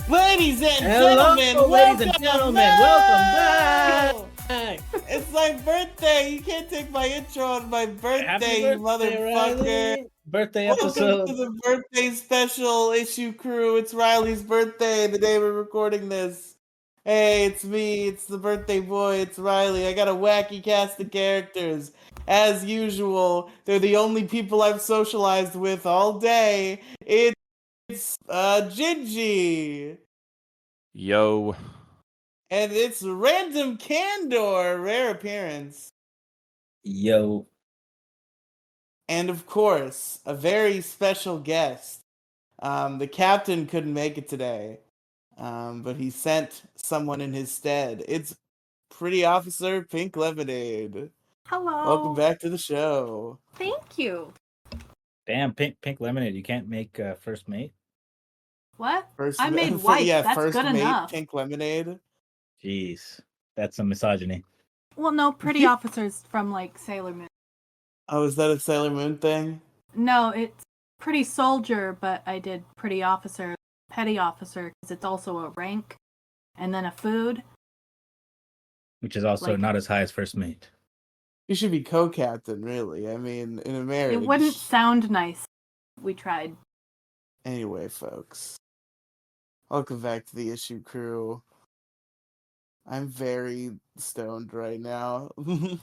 Ladies and Hello, gentlemen, ladies and gentlemen, welcome back. It's my birthday. You can't take my intro on my birthday, Happy you birthday, motherfucker. Riely. Birthday Welcome episode. to the birthday special issue crew. It's Riley's birthday the day we're recording this. Hey, it's me. It's the birthday boy. It's Riley. I got a wacky cast of characters. As usual, they're the only people I've socialized with all day. It's Gingy. Yo. And it's Random Candor, rare appearance. Yo. And of course, a very special guest. The captain couldn't make it today, but he sent someone in his stead. It's Pretty Officer Pink Lemonade. Hello. Welcome back to the show. Thank you. Damn, pink lemonade. You can't make first mate. What? First, I made white. That's first good mate, enough. Pink Lemonade. Jeez, that's some misogyny. Well, no, pretty officers from like Sailor Moon. Oh, is that a Sailor Moon thing? No, it's pretty soldier, but I did pretty officer, petty officer, because it's also a rank, and then a food. Which is also Like- not as high as first mate. You should be co-captain, really. I mean, in a marriage. It wouldn't sound nice. We tried. Anyway, folks, welcome back to the issue crew. I'm very stoned right now.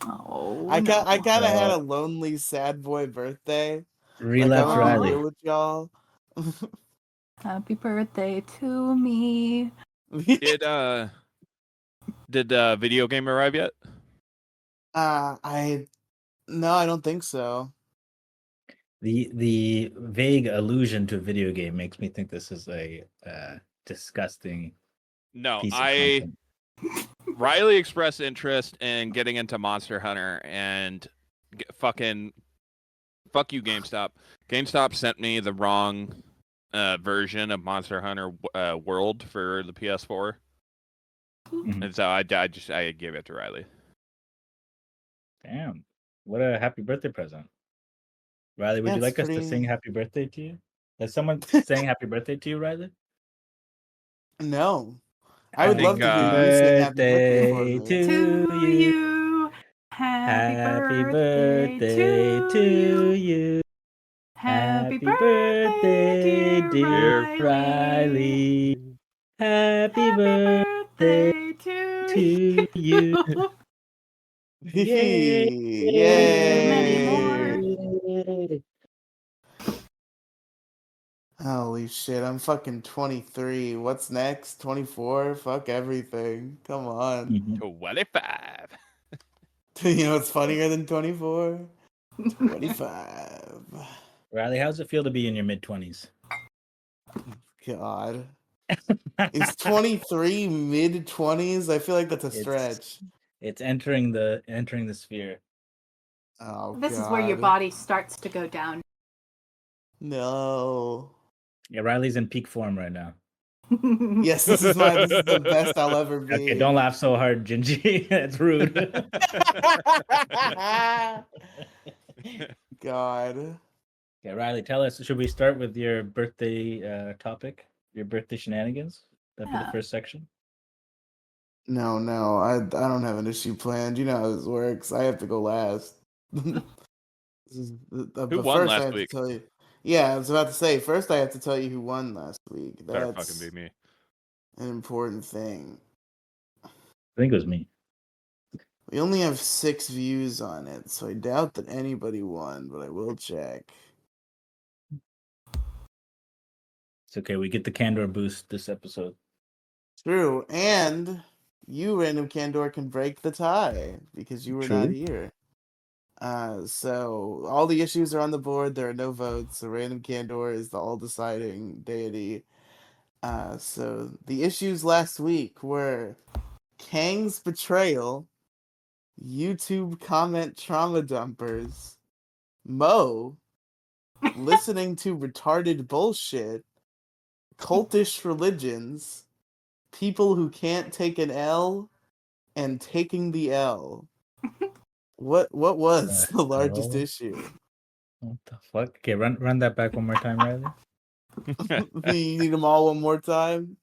Oh, I kind of had Oh. a lonely, sad boy birthday. Relapse I Riley. wanted to deal with y'all. Happy birthday to me. Did video game arrive yet? I don't think so. The vague allusion to a video game makes me think this is a disgusting No, piece of content. Riley expressed interest in getting into Monster Hunter and fuck you, GameStop. GameStop sent me the wrong version of Monster Hunter World for the PS4, Mhm. and so I gave it to Riley. Damn, what a happy birthday present. Riley, would you That's like us to pretty- sing happy birthday to you? Has someone saying happy birthday to you, Riley? No, I would I love think, to hear you sing happy birthday for me. To you. Happy birthday to you. Happy birthday, dear Riley. Happy birthday to to you. Yay! Many more. Holy shit, I'm fucking 23. What's next? 24? Fuck everything. Come on. Mhm. 25. You know what's funnier than 24? 25. Riley, how's it feel to be in your mid-20s? God. Is 23 mid-20s? I feel like that's a stretch. It's entering the sphere. Oh, This is where your God. body starts to go down. No. Yeah, Riley's in peak form right now. Yes, this is the best I'll ever be. Okay, don't laugh so hard, Gingy. That's rude. God. Okay, Riley, tell us, should we start with your birthday topic? Your birthday shenanigans? That'd be the Yeah. first section. No, I don't have an issue planned. You know how this works. I have to go last. Who But won first I last have week? to tell you. Yeah, I was about to say, first I have to tell you who won last week. Better That's fucking be me. an important thing. I think it was me. We only have 6 views on it, so I doubt that anybody won, but I will check. It's okay, we get the Candor boost this episode. True, and you, Random Candor, can break the tie because you were not True. here. So all the issues are on the board. There are no votes. So Random Candor is the all-deciding deity. So the issues last week were Kang's betrayal, YouTube comment trauma dumpers, Mo listening to retarded bullshit, cultish religions, people who can't take an L and taking the L. What was the largest hell? issue? What the fuck? Okay, run that back one more time, Riley. You need them all one more time?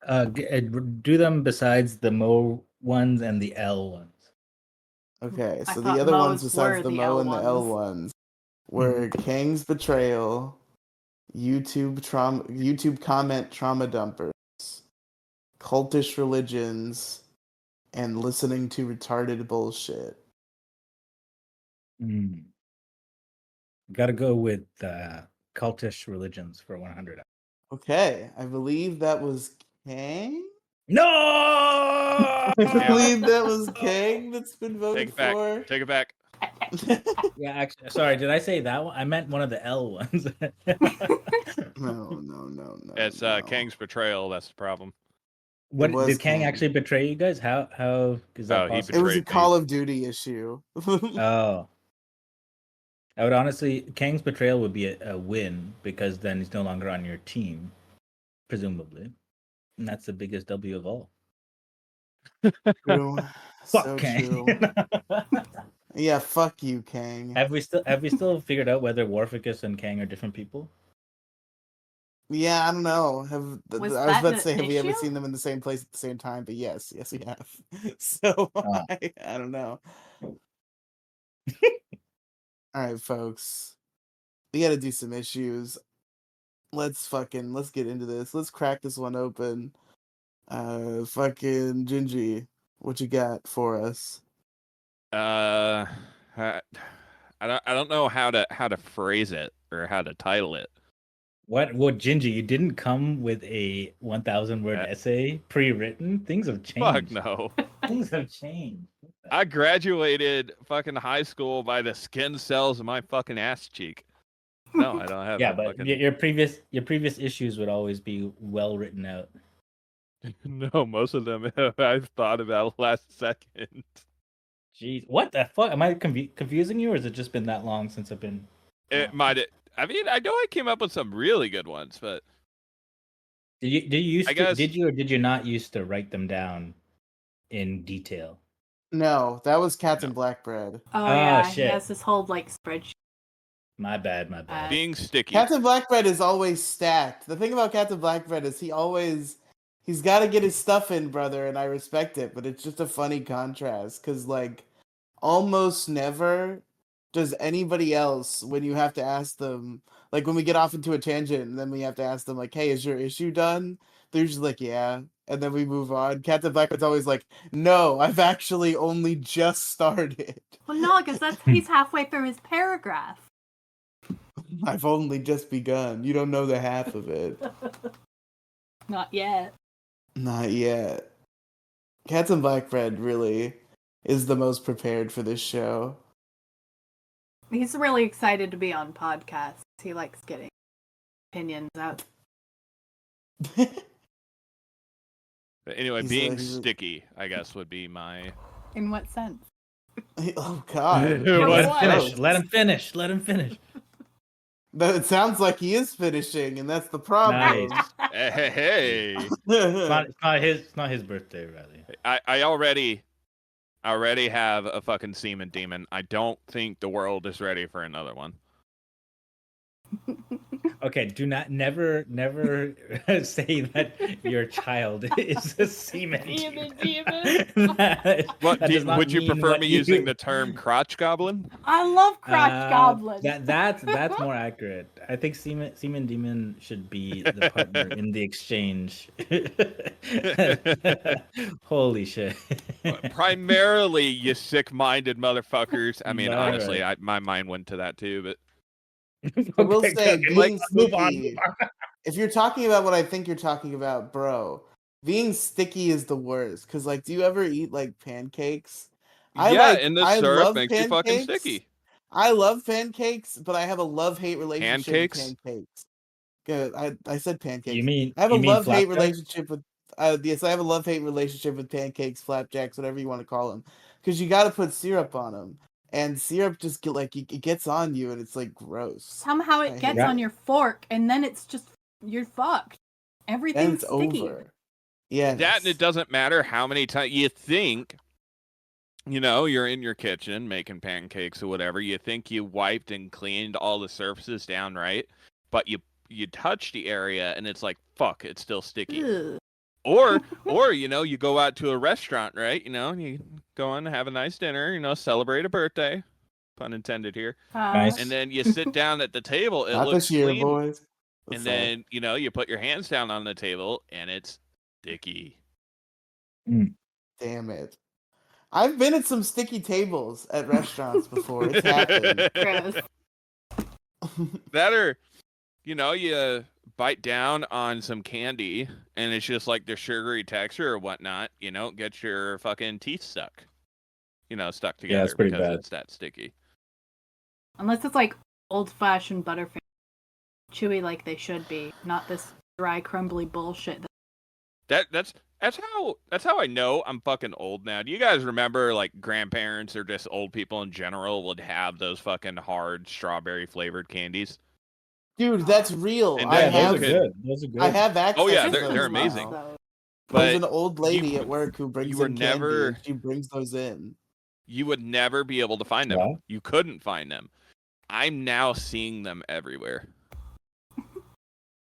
Do them besides the Mo ones and the L ones. Okay, I so thought the other ones Mo's besides were the the Mo L and the L ones. ones were Kang's betrayal, YouTube comment trauma dumpers, cultish religions, and listening to retarded bullshit. Gotta go with cultish religions for 100. Okay, I believe that was Kang. No! I believe that was Kang that's been Take voted it back. for. Take it back. Yeah, actually, sorry, did I say that one? I meant one of the L ones. No. It's no. Kang's betrayal. That's the problem. What was did Kang Kang. actually betray you guys? How is that Oh, he possible? It was a betrayed me. Call of Duty issue. Oh, I would honestly, Kang's betrayal would be a win because then he's no longer on your team, presumably, and that's the biggest W of all. True. Fuck So Kang. true. Yeah, fuck you, Kang. Have we still figured out whether Warficus and Kang are different people? Yeah, I don't know. I was Was about that to say, an have we ever issue? seen them in the same place at the same time? But yes, we have. So Ah. I don't know. All right, folks, we got to do some issues. Let's get into this. Let's crack this one open. Fucking Gingy, what you got for us? I don't know how to phrase it or how to title it. What? Gingy, you didn't come with a 1,000-word essay pre-written? Things have Fuck changed. no. Things have changed. I graduated fucking high school by the skin cells of my fucking ass cheek. No, I don't have. Yeah, a but fucking... your previous issues would always be well written out. No, most of them I've thought about last second. Jeez, what the fuck? Am I confusing you, or has it just been that long since I've been? It might. I mean, I know I came up with some really good ones, but Did you or did you not used to write them down in detail? No, that was Cats No. and Blackbread. Oh Oh, yeah, he shit. has this whole like spreadsheet. My bad. being sticky. Cats and Blackbread is always stacked. The thing about Cats and Blackbread is he's got to get his stuff in, brother, and I respect it. But it's just a funny contrast because like almost never does anybody else, when you have to ask them, like when we get off into a tangent and then we have to ask them like, hey, is your issue done? They're just like, yeah, and then we move on. Cats and Blackbread's always like, no, I've actually only just started. Well, no, because he's halfway through his paragraph. I've only just begun. You don't know the half of it. Not yet. Not yet. Cats and Blackbread really is the most prepared for this show. He's really excited to be on podcasts. He likes getting opinions out. But anyway, He's being a- sticky, I guess, would be my. In what sense? Oh God! For Let what? him finish. Let him finish. But it sounds like he is finishing, and that's the problem. Nice. Hey. It's not his birthday, Riley. I already have a fucking semen demon. I don't think the world is ready for another one. Okay, never say that your child is a semen demon. Would you prefer me using the term crotch goblin? I love crotch goblin. That's more accurate. I think semen demon should be the partner in the exchange. Holy shit! Primarily, you sick-minded motherfuckers. I mean, All honestly, right. my mind went to that too, but. I will Okay, say, okay, being move on. sticky. If you're talking about what I think you're talking about, bro, being sticky is the worst. Cause like, do you ever eat like pancakes? And the I syrup love makes you fucking pancakes. sticky. I love pancakes, but I have a love-hate relationship Pancakes? with pancakes. Good. I said pancakes. You mean I have a love-hate flapjack? relationship with. Yes, I have a love-hate relationship with pancakes, flapjacks, whatever you want to call them, because you got to put syrup on them, and syrup just it gets on you, and it's like gross. Somehow I it hate gets it. on your fork, and then it's just you're fucked. Then Everything's it's sticky. over. Yeah. That, and it doesn't matter how many times you think, you're in your kitchen making pancakes or whatever. You think you wiped and cleaned all the surfaces down right, but you touch the area and it's like, fuck, it's still sticky. Ugh. Or you go out to a restaurant, right? And you go on and have a nice dinner, celebrate a birthday, pun intended here. Nice. And then you sit down at the table, it Not looks this year, clean. boys. And then, you put your hands down on the table and it's sticky. Damn it. I've been at some sticky tables at restaurants before. It's happened. Gross. That or, you bite down on some candy and it's just like the sugary texture or whatnot, get your fucking teeth stuck. Stuck together it's pretty because bad. it's that sticky. Unless it's like old-fashioned Butterfinger, chewy like they should be, not this dry, crumbly bullshit. That's how I know I'm fucking old now. Do you guys remember like grandparents or just old people in general would have those fucking hard strawberry flavored candies? Dude, that's real. And I then have you could- Those are good. I have access. Oh, yeah, to they're those amazing. now. But There's an old lady you- at work who brings you were in candy. never- And she brings those in. You would never be able to find them. Wow. You couldn't find them. I'm now seeing them everywhere.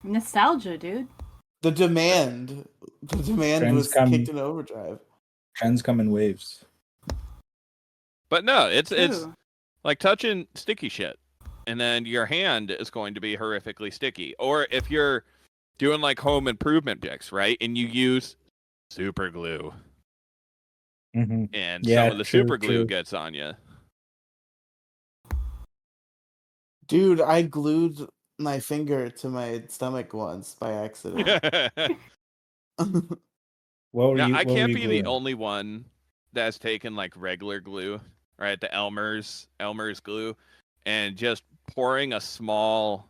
Nostalgia, dude. The demand Trends was come- kicked in overdrive. Trends come in waves. But no, it's True. like touching sticky shit. And then your hand is going to be horrifically sticky. Or if you're doing like home improvement projects, right? And you use super glue. Mm-hmm. And Yeah, some of the true, super glue true. gets on you. Dude, I glued my finger to my stomach once by accident. What were Now, you? I what were can't you be the gluing? only one that's taken like regular glue, right? The Elmer's glue, and just pouring a small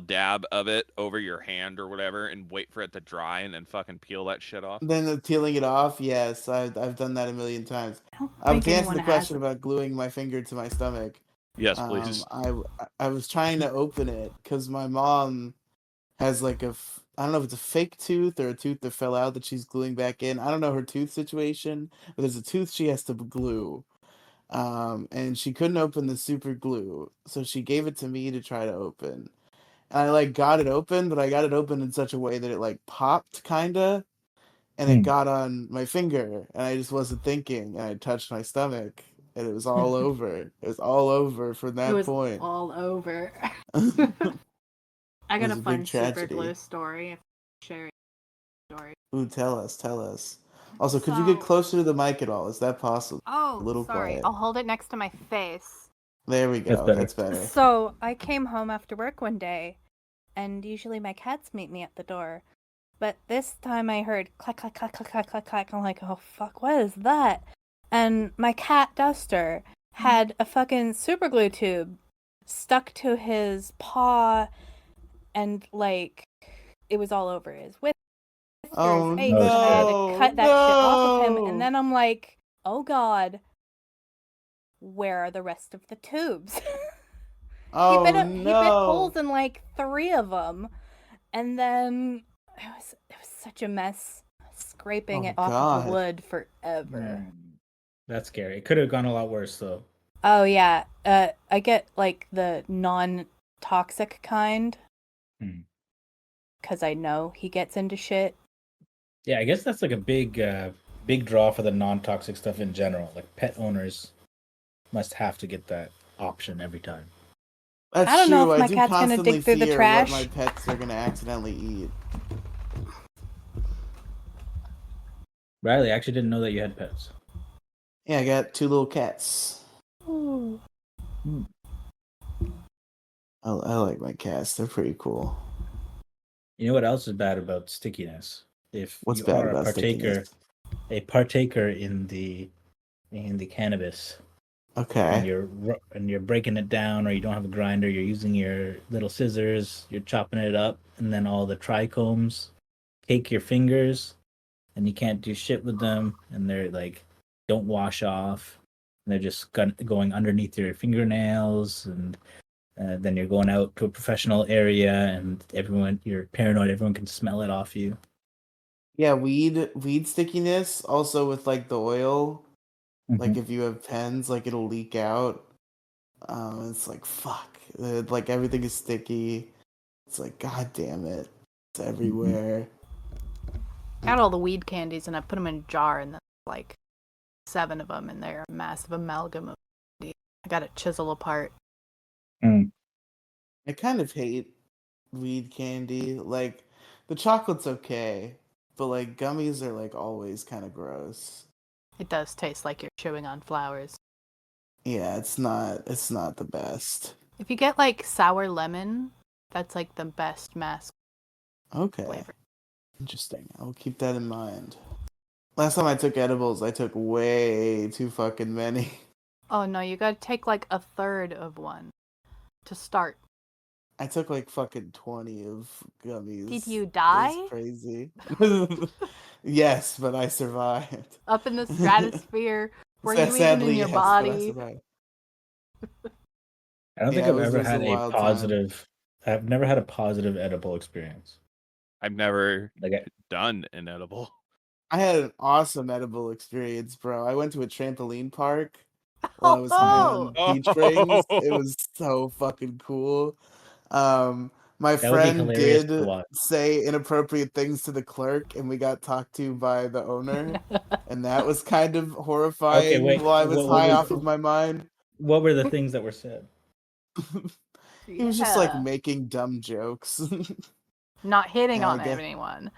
dab of it over your hand or whatever, and wait for it to dry, and then fucking peel that shit off. Then peeling it off, yes, I've done that a million times. I don't To think answer anyone the has question it. about gluing my finger to my stomach, Yes, please. I was trying to open it because my mom has like I don't know if it's a fake tooth or a tooth that fell out that she's gluing back in. I don't know her tooth situation, but there's a tooth she has to glue. And she couldn't open the super glue, so she gave it to me to try to open. And I like got it open, but I got it open in such a way that it like popped kinda, and it got on my finger, and I just wasn't thinking, and I touched my stomach, and it was all over. It was all over from It that was point. all over. I It got was a a fun big super tragedy. glue story. If I'm sharing a story. Ooh, tell us. Also, could you get So- closer to the mic at all? Is that possible? Oh, A little sorry. quiet. I'll hold it next to my face. There we go. That's better. So I came home after work one day, and usually my cats meet me at the door. But this time I heard clack, clack, clack, clack, clack, clack, clack. I'm like, oh, fuck, what is that? And my cat, Duster, had a fucking super glue tube stuck to his paw, and, like, it was all over his whiskers, Oh, face, and I had no, to cut that shit off of him. no. And then I'm like, oh, God, where are the rest of the tubes? Oh, he bit no. holes in like 3 of them, and then it was such a mess, scraping Oh, it off of God. the wood forever. Mm. That's scary. It could have gone a lot worse though. Oh yeah, I get like the non-toxic kind, Hmm. because I know he gets into shit. Yeah, I guess that's like a big draw for the non-toxic stuff in general. Like pet owners must have to get that option every time. That's I don't know true. if my I do cat's gonna constantly dig through the fear trash. what my pets are gonna accidentally eat. Riley, I actually didn't know that you had pets. Yeah, I got 2 little cats. Ooh. I like my cats. They're pretty cool. You know what else is bad about stickiness? If What's you bad are about stickiness? a partaker in the cannabis, and Okay. you're breaking it down, or you don't have a grinder, you're using your little scissors, you're chopping it up, and then all the trichomes take your fingers, and you can't do shit with them, and they're like don't wash off, and they're just going underneath your fingernails, and then you're going out to a professional area, and you're paranoid, everyone can smell it off you. Yeah, weed stickiness. Also with like the oil, like Mhm. if you have pens, like it'll leak out. It's like fuck. Like everything is sticky. It's like god damn it. It's everywhere. I got all the weed candies and I put them in a jar and then like 7 of them and they're a massive amalgam of candy. I got to chisel apart. Mm. I kind of hate weed candy. Like the chocolate's okay, but like gummies are like always kind of gross. It does taste like you're chewing on flowers. Yeah, it's not the best. If you get like sour lemon, that's like the best mask Okay. flavor. Interesting. I'll keep that in mind. Last time I took edibles, I took way too fucking many. Oh no, you gotta take like a third of one to start. I took like fucking 20 of gummies. Did you It die? was crazy. Yes, but I survived. Up in the stratosphere? Were you even Sadly, in your yes, but I body? survived. I don't think Yeah, I've it ever was a had a wild time. positive. I've never had a positive edible experience. I've never Like, done an edible. I had an awesome edible experience, bro. I went to a trampoline park while I was high on Oh. peach rings. It was so fucking cool. My that would be friend hilarious to did watch. say inappropriate things to the clerk, and we got talked to by the owner, and that was kind of horrifying wait, while I was what high was- off of my mind. What were the things that were said? He was just like Yeah. making dumb jokes. Not hitting Yeah, I on guess. anyone.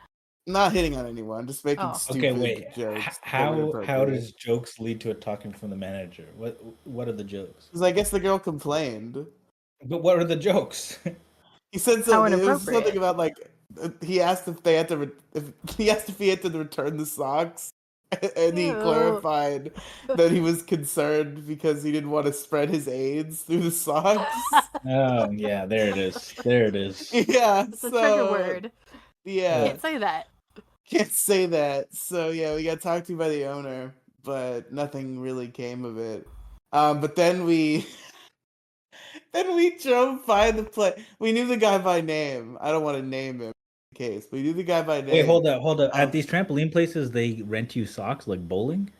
Not hitting on anyone, just making Oh. stupid Okay, wait. jokes that were How inappropriate. does jokes lead to a talking from the manager? What are the jokes? Because I guess the girl complained. But what are the jokes? He said How something. It was something inappropriate. about like he asked if they had to. If he asked if he had to return the socks, and he Ew. clarified that he was concerned because he didn't want to spread his AIDS through the socks. Oh yeah, there it is. There it is. Yeah, It's a so trigger word. yeah, Can't say that. can't say that. So yeah, we got talked to by the owner, but nothing really came of it. But then we drove by the place. We knew the guy by name. I don't want to name him in case. We knew the guy by name. Wait, hold up. At Um, these trampoline places, they rent you socks like bowling.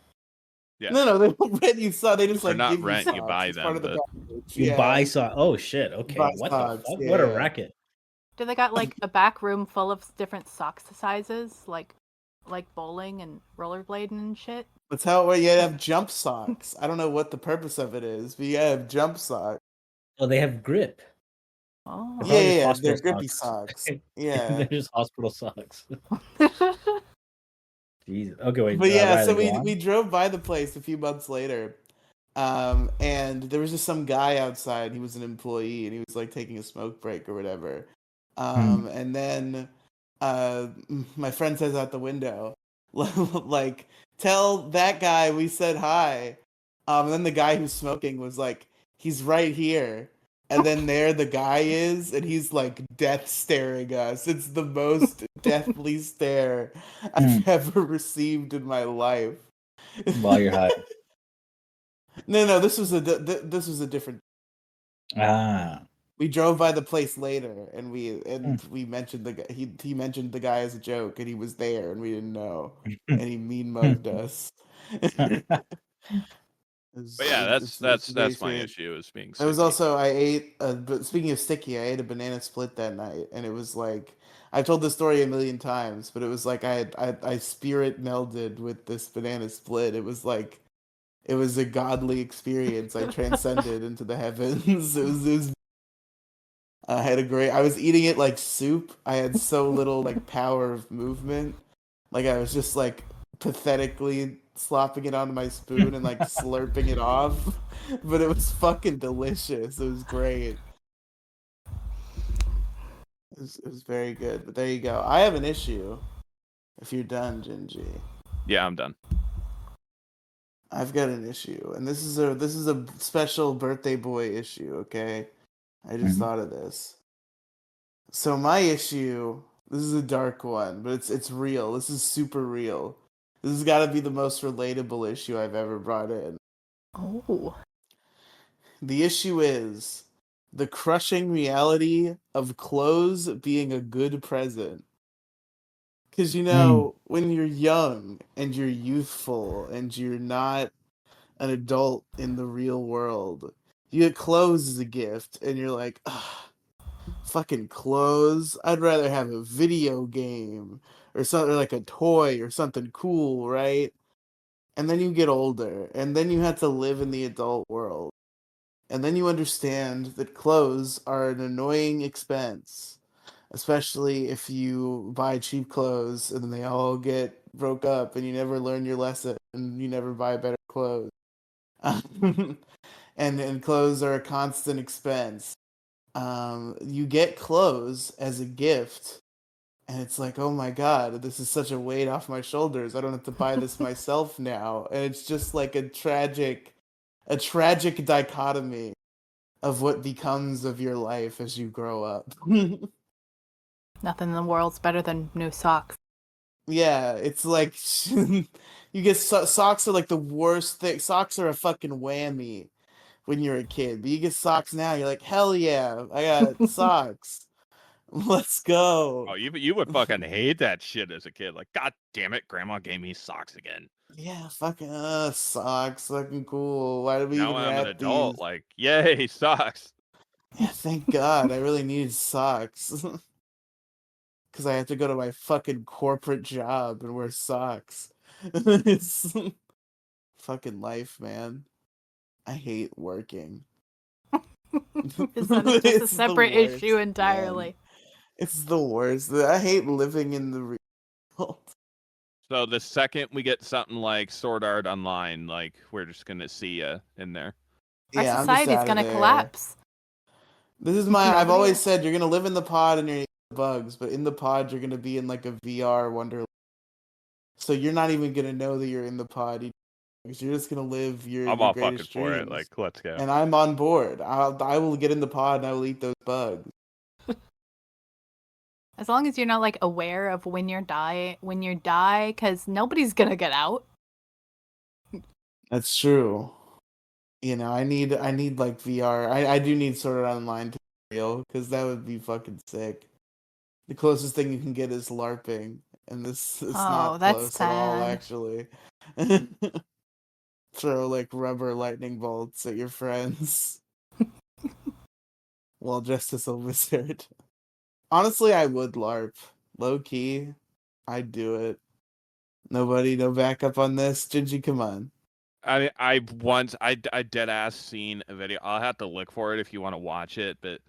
Yeah. No, they don't rent you socks. They just Or like not give rent, you you socks. buy It's them, part of the but- package. You Yeah. buy socks. Oh shit. Okay. buy What socks, the fuck? yeah, What a yeah. racket. Do they got like a back room full of different socks sizes, like bowling and rollerblading and shit? That's how you have jump socks. I don't know what the purpose of it is, but you have jump socks. Oh, they have grip. Oh. They're Yeah, probably just yeah, hospital they're grippy socks. Yeah. They're just hospital socks. Jesus. Okay, wait. But yeah, so Riley, go we on. drove by the place a few months later, and there was just some guy outside. He was an employee, and he was like taking a smoke break or whatever. And then my friend says out the window, like, tell that guy we said hi. And then the guy who's smoking was like, he's right here. And then there the guy is, and he's like death staring us. It's the most deathly stare I've ever received in my life. While you're high. No, this was this was a different. Ah. We drove by the place later, and we mentioned the guy. He mentioned the guy as a joke, and he was there, and we didn't know, and he mean mugged us. But yeah, It's a great that's my experience. issue is being There was sticky. also I ate. But speaking of sticky, I ate a banana split that night, and it was like I've told this story a million times, but it was like I spirit melded with this banana split. It was like it was a godly experience. I transcended into the heavens. It was I had a great. I was eating it like soup. I had so little like power of movement. Like I was just like pathetically slopping it onto my spoon and like slurping it off. But it was fucking delicious. It was great. It was very good. But there you go. I have an issue. If you're done, Gingy. Yeah, I'm done. I've got an issue, and this is a special birthday boy issue. Okay, I just Mhm. thought of this. So my issue, this is a dark one, but it's real. This is super real. This has got to be the most relatable issue I've ever brought in. Oh. The issue is the crushing reality of clothes being a good present. Because, you know, when you're young and you're youthful and you're not an adult in the real world, you get clothes as a gift and you're like, ugh, fucking clothes. I'd rather have a video game or something like a toy or something cool, right? And then you get older and then you have to live in the adult world. And then you understand that clothes are an annoying expense, especially if you buy cheap clothes and then they all get broke up and you never learn your lesson and you never buy better clothes. And clothes are a constant expense. You get clothes as a gift, and it's like, oh my god, this is such a weight off my shoulders. I don't have to buy this myself now, and it's just like a tragic dichotomy of what becomes of your life as you grow up. Nothing in the world's better than new socks. Yeah, it's like you get socks are like the worst thing. Socks are a fucking whammy when you're a kid, but you get socks now. You're like, hell yeah, I got socks. Let's Oh, go. you would fucking hate that shit as a kid. Like, God damn it, Grandma gave me socks again. Yeah, fucking socks, fucking cool. Why did we Now even I'm an wrap adult. these? Like, yay, socks. Yeah, thank God. I really needed socks. Because I have to go to my fucking corporate job and wear socks. It's fucking life, man. I hate working. Is that just a It's the separate issue worst, man. entirely? It's the worst. I hate living in the real world. So the second we get something like Sword Art Online, like, we're just gonna see ya in there. Our Yeah, I'm just society's out of gonna there. collapse. This is my. I've Nobody always else. said you're gonna live in the pod and you're gonna eat bugs, but in the pod you're gonna be in like a VR wonderland. So you're not even gonna know that you're in the pod. Because you're just gonna live I'm your all fucking greatest for it. dreams. Like, let's go. And I'm on board. I will get in the pod and I will eat those bugs. As long as you're not like aware of when you die, because nobody's gonna get out. That's true. You know, I need like VR. I do need Sword Art Online to be real because that would be fucking sick. The closest thing you can get is LARPing, and this it's Oh, not that's close at all sad. actually. Throw like rubber lightning bolts at your friends while dressed as a wizard. Honestly, I would LARP. Low key, I'd do it. Nobody, no backup on this. Gingy, come on. I once I dead ass seen a video. I'll have to look for it if you want to watch it, but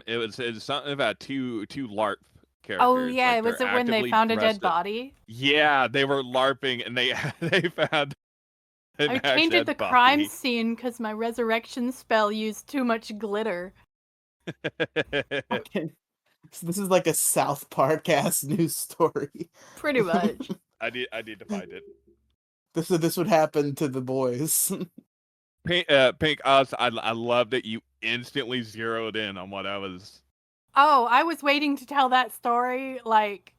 it was something about two LARP characters. Oh yeah, Like, was they're it when they actively found a dead dressed body? Yeah, they were LARPing and they they found an I actual changed the body. crime scene because my resurrection spell used too much glitter. Okay. So this is like a South Park ass news story. Pretty much. I need to find it. This would happen to the boys. Pink, I love that you instantly zeroed in on what I was. Oh, I was waiting to tell that story, like,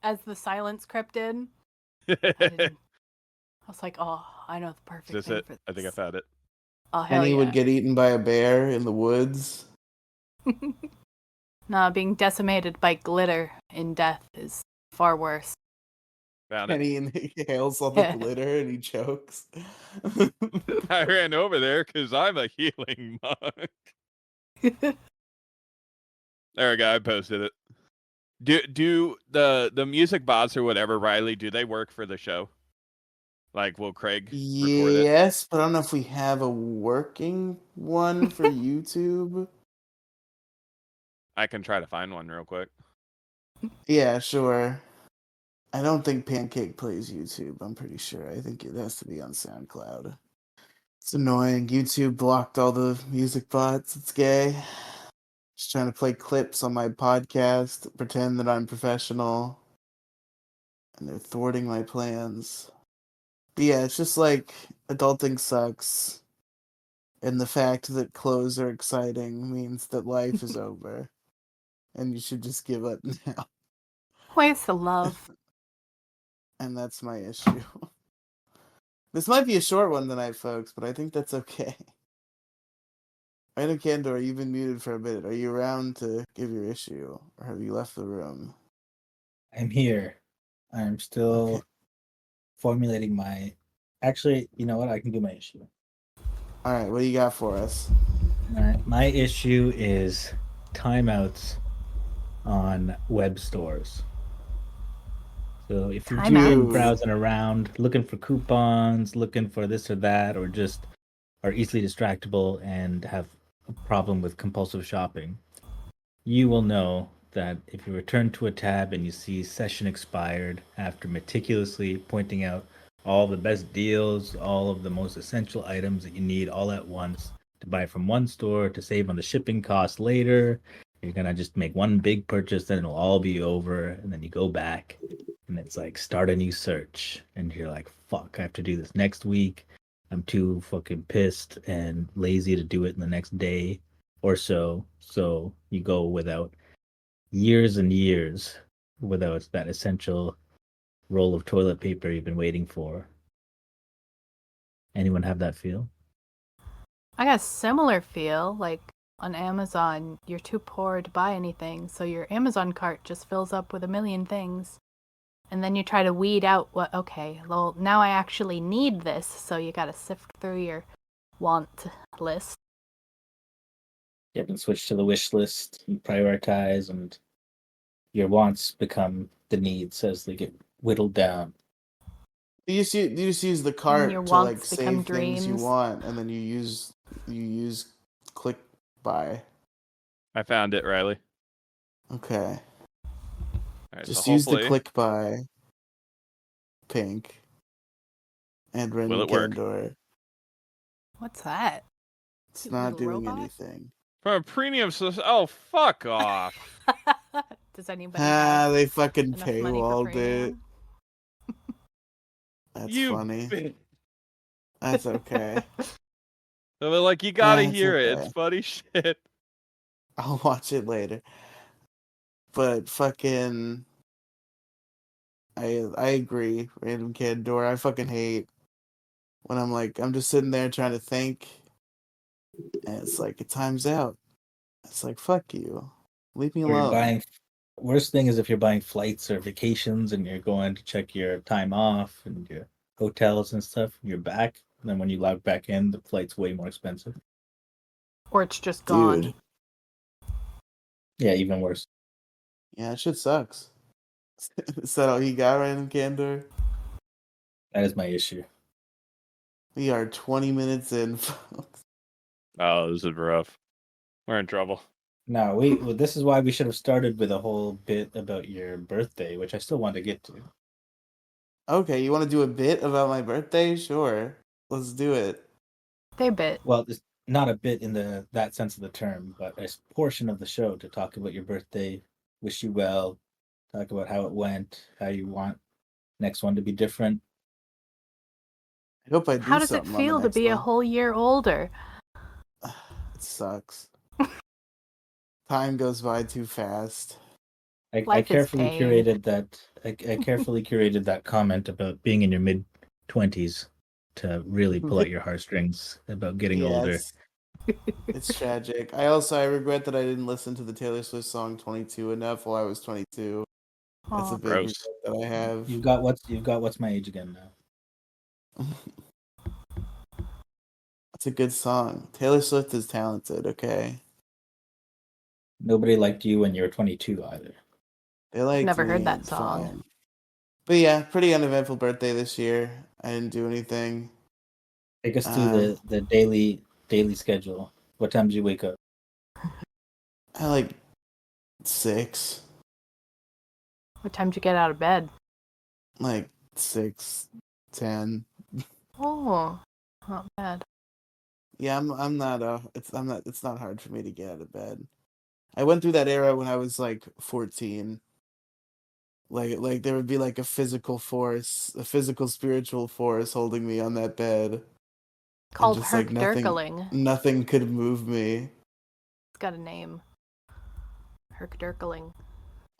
as the silence crept in. I didn't. I was like, oh, I know the perfect Is this thing it? for this. I think I found it. Oh, hell Penny yeah. would get eaten by a bear in the woods. Nah, being decimated by glitter in death is far worse. Found it. Penny inhales all the glitter and he chokes. I ran over there because I'm a healing monk. There we go. I posted it. Do the music bots or whatever, Riely? Do they work for the show? Like, will Craig record it? Yes, but I don't know if we have a working one for YouTube. I can try to find one real quick. Yeah, sure. I don't think Pancake plays YouTube. I'm pretty sure. I think it has to be on SoundCloud. It's annoying. YouTube blocked all the music bots. It's gay. Just trying to play clips on my podcast, pretend that I'm professional, and they're thwarting my plans. But yeah, it's just like adulting sucks, and the fact that clothes are exciting means that life is over, and you should just give up now. Where's the love? And that's my issue. This might be a short one tonight, folks, but I think that's okay. Random Candor, you've been muted for a minute. Are you around to give your issue, or have you left the room? I'm here. I'm still formulating my. Actually, you know what? I can do my issue. All right, what do you got for us? All right, my issue is timeouts on web stores. So if you're Timeouts? browsing around, looking for coupons, looking for this or that, or just are easily distractible and have a problem with compulsive shopping, you will know that if you return to a tab and you see session expired after meticulously pointing out all the best deals, all of the most essential items that you need all at once to buy from one store to save on the shipping costs later, you're going to just make one big purchase, then it'll all be over. And then you go back and it's like start a new search. And you're like, fuck, I have to do this next week. I'm too fucking pissed and lazy to do it in the next day or so. So you go without years and years without that essential roll of toilet paper you've been waiting for. Anyone have that feel? I got a similar feel. Like on Amazon, you're too poor to buy anything, so your Amazon cart just fills up with a million things. And then you try to weed out okay, well, now I actually need this, so you gotta sift through your want list. You have been switched to the wish list, you prioritize, and your wants become the needs as they get whittled down. You just use the And cart your to like wants become save things you dreams. want, and then you use click buy. I found it, Riely. Okay. All right, Just so use the hopefully, click buy. Pink. And will random it work? Candor. What's that? It's Cute not little doing robot? anything. From a premium source. Oh, fuck off. Does anybody have They fucking enough money for paywalled it. premium? That's You funny. bitch. That's okay. So they're like, you gotta That's hear it. okay. It's funny shit. I'll watch it later. But fucking I agree, random Candor. I fucking hate when I'm just sitting there trying to think and it's like it times out. It's like fuck you. Leave me Or you're alone. buying. Worst thing is if you're buying flights or vacations and you're going to check your time off and your hotels and stuff, you're back. And then when you log back in, the flight's way more expensive. Or it's just gone. Dude. Yeah, even worse. Yeah, that shit sucks. Is that all you got, random Candor? That is my issue. We are 20 minutes in, folks. Oh, this is rough. We're in trouble. No, this is why we should have started with a whole bit about your birthday, which I still want to get to. Okay, you want to do a bit about my birthday? Sure. Let's do it. They bit. Well, it's not a bit in that sense of the term, but a portion of the show to talk about your birthday, wish you well, talk about how it went, how you want next one to be different. I hope I do How does it something on the feel to next be a one. whole year older? It sucks. Time goes by too fast. I Life is carefully pain. curated that. I carefully curated that comment about being in your mid-20s to really pull out your heartstrings about getting older. It's tragic. I regret that I didn't listen to the Taylor Swift song 22 enough while I was 22. That's a Aw. big Gross. regret that I have. You've got what's my age again now. It's a good song. Taylor Swift is talented, okay? Nobody liked you when you were 22 either. They liked Never heard me that song. fine. But yeah, pretty uneventful birthday this year. I didn't do anything. Take us through the daily schedule. What time did you wake up? I like 6. What time did you get out of bed? Like 6:10. Oh, not bad. Yeah, I'm not it's not hard for me to get out of bed. I went through that era when I was like 14. Like there would be like a physical force, a physical spiritual force holding me on that bed. And Called just like Herkdurkeling. nothing could move me. It's got a name. Herkdurkeling.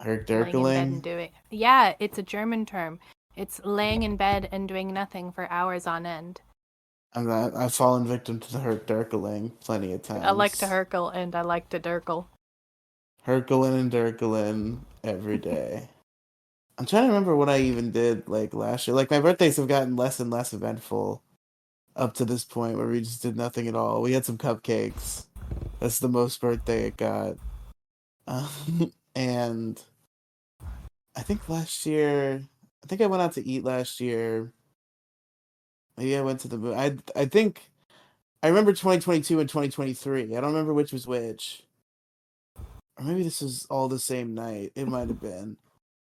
Herc Laying in bed and Dirkeling. doing. Yeah, it's a German term. It's laying in bed and doing nothing for hours on end. I've fallen victim to the Herc Dirkeling plenty of times. I like to Herkel and I like to Durkel. Herkelin and Dirkelin every day. I'm trying to remember what I even did like last year. Like my birthdays have gotten less and less eventful up to this point where we just did nothing at all. We had some cupcakes. That's the most birthday it got. And I think last year, I think I went out to eat last year. Maybe I went to the movie. I think I remember 2022 and 2023. I don't remember which was which. Or maybe this was all the same night. It might have been.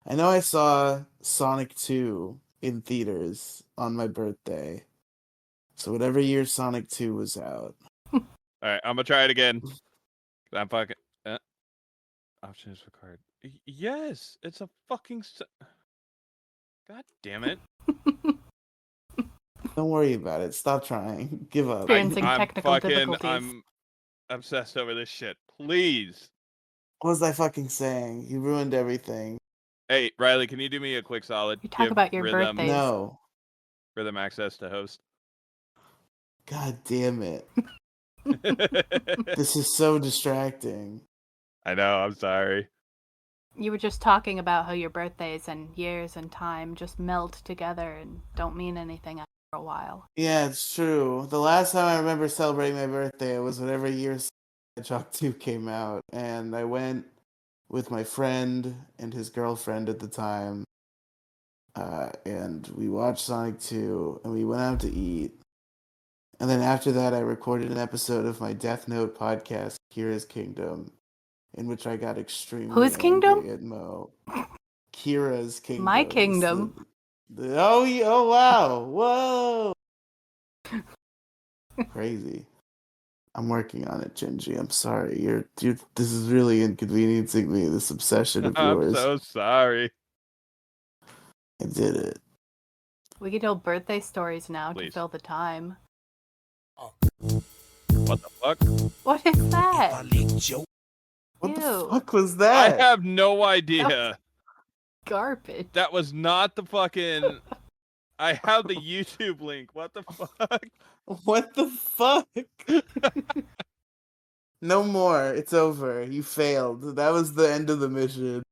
I know I saw Sonic 2 in theaters on my birthday. So whatever year Sonic 2 was out. All right, I'm gonna try it again. I'm fucking. Options for card. Yes, it's a fucking. God damn it! Don't worry about it. Stop trying. Give up. Experiencing I'm technical fucking. difficulties. I'm obsessed over this shit. Please. What was I fucking saying? You ruined everything. Hey, Riely, can you do me a quick solid? You talk Give about your Rhythm, birthdays. No. Rhythm access to host. God damn it. This is so distracting. I know. I'm sorry. You were just talking about how your birthdays and years and time just meld together and don't mean anything after a while. Yeah, it's true. The last time I remember celebrating my birthday was whenever year Hedgehog 2 came out, and I went with my friend and his girlfriend at the time, and we watched Sonic 2, and we went out to eat. And then after that, I recorded an episode of my Death Note podcast, Kira's Kingdom, in which I got extremely Whose kingdom? angry at Mo. Kira's Kingdom. My It's kingdom. Oh, wow. Whoa. Crazy. I'm working on it, Gingy. I'm sorry. You're this is really inconveniencing me, this obsession of I'm yours. so sorry. I did it. We could tell birthday stories now Please. to fill the time. What the fuck? What is that? What the Ew. fuck was I that? have no idea. Garbage. That was not the fucking. I have the YouTube link. What the fuck? What the fuck? No more. It's over. You failed. That was the end of the mission.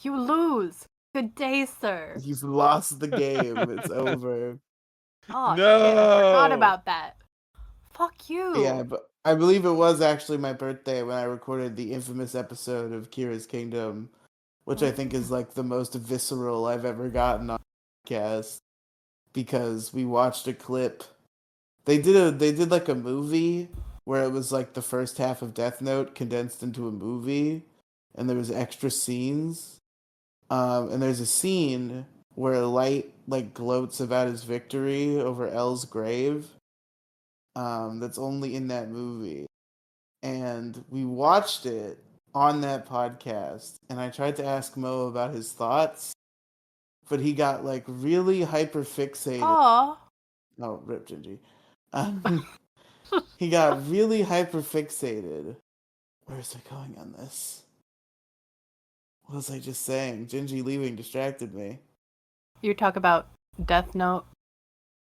You lose. Good day, sir. You've lost the game. It's over. Oh, No. shit. I forgot about that. Fuck you. Yeah, but I believe it was actually my birthday when I recorded the infamous episode of Kira's Kingdom, which I think is like the most visceral I've ever gotten on a podcast, because we watched a clip. They did like a movie where it was like the first half of Death Note condensed into a movie, and there was extra scenes. And there's a scene where Light like gloats about his victory over L's grave. That's only in that movie. And we watched it on that podcast, and I tried to ask Mo about his thoughts, but he got like really hyper fixated. Aw. Oh, rip Gingy. He got really hyper fixated. Where is I going on this? What was I just saying? Gingy leaving distracted me. You talk about Death Note.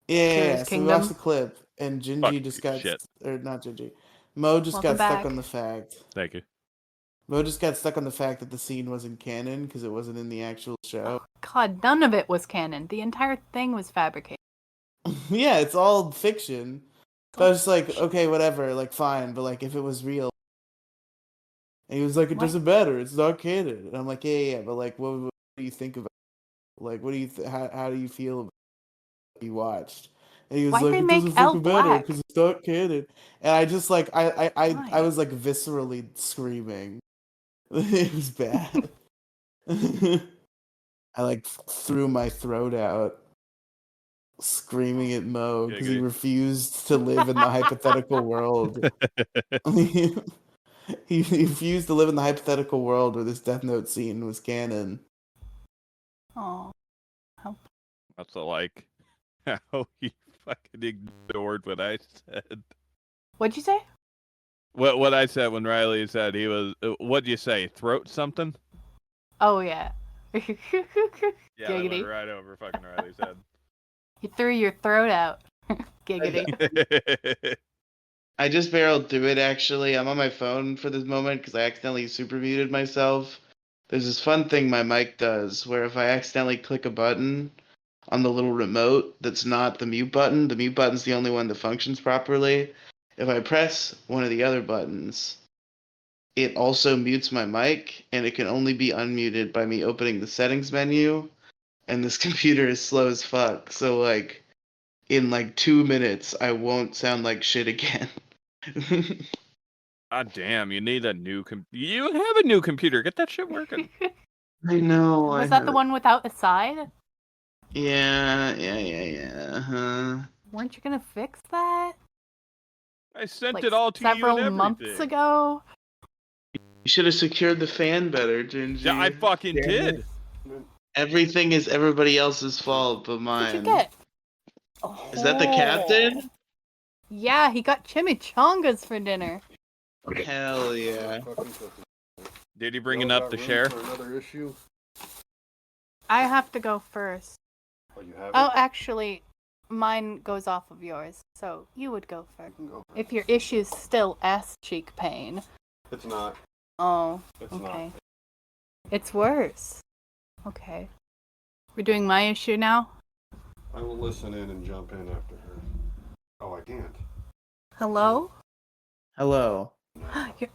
Yeah, Kira's so we watched the Kingdom. clip, and Gingy Fuck just you, got, shit. or not Gingy, Mo just Welcome got stuck back. on the fact. Thank you. Mo just got stuck on the fact that the scene wasn't canon because it wasn't in the actual show. God, none of it was canon. The entire thing was fabricated. Yeah, it's all fiction. But I was just like, okay, whatever, like fine, but like if it was real. And he was like, it What? doesn't matter, it's not canon. And I'm like, yeah, but like, what do you think about it? Like, what do you, how do you feel about what you watched? And he was Why'd like, they it make doesn't L fucking matter black? because it's not canon. And I just like, I Why? was like viscerally screaming. It was bad. I like threw my throat out, screaming at Mo because he Giggity. refused to live in the hypothetical world. He refused to live in the hypothetical world where this Death Note scene was canon. Oh. That's like how he fucking ignored what I said. What'd you say? What I said when Riely said he was. What'd you say? Throat something? Oh, yeah. Yeah, that went Giggity. right over fucking Riley's head. You threw your throat out. Giggity. I just barreled through it, actually. I'm on my phone for this moment because I accidentally super muted myself. There's this fun thing my mic does where if I accidentally click a button on the little remote that's not the mute button's the only one that functions properly. If I press one of the other buttons, it also mutes my mic, and it can only be unmuted by me opening the settings menu, and this computer is slow as fuck, so like in like 2 minutes I won't sound like shit again. God damn, you need a new you have a new computer. Get that shit working. I know. Was that the one without a side? Yeah. Weren't you gonna fix that? I sent Like it all to you and several everything. months ago? You should have secured the fan better, Gingy. Yeah, I fucking Damn did. it. Everything is everybody else's fault but mine. What'd you get? Is that the captain? Yeah, he got chimichangas for dinner. Hell yeah. Did he bring up the share? Another issue? I have to go first. Oh, you have Oh, actually, mine goes off of yours, so you would go first. If your issue's still ass cheek pain. It's not. Oh, It's okay. not. It's worse. Okay. We're doing my issue now? I will listen in and jump in after her. Oh, I can't. Hello? Hello. You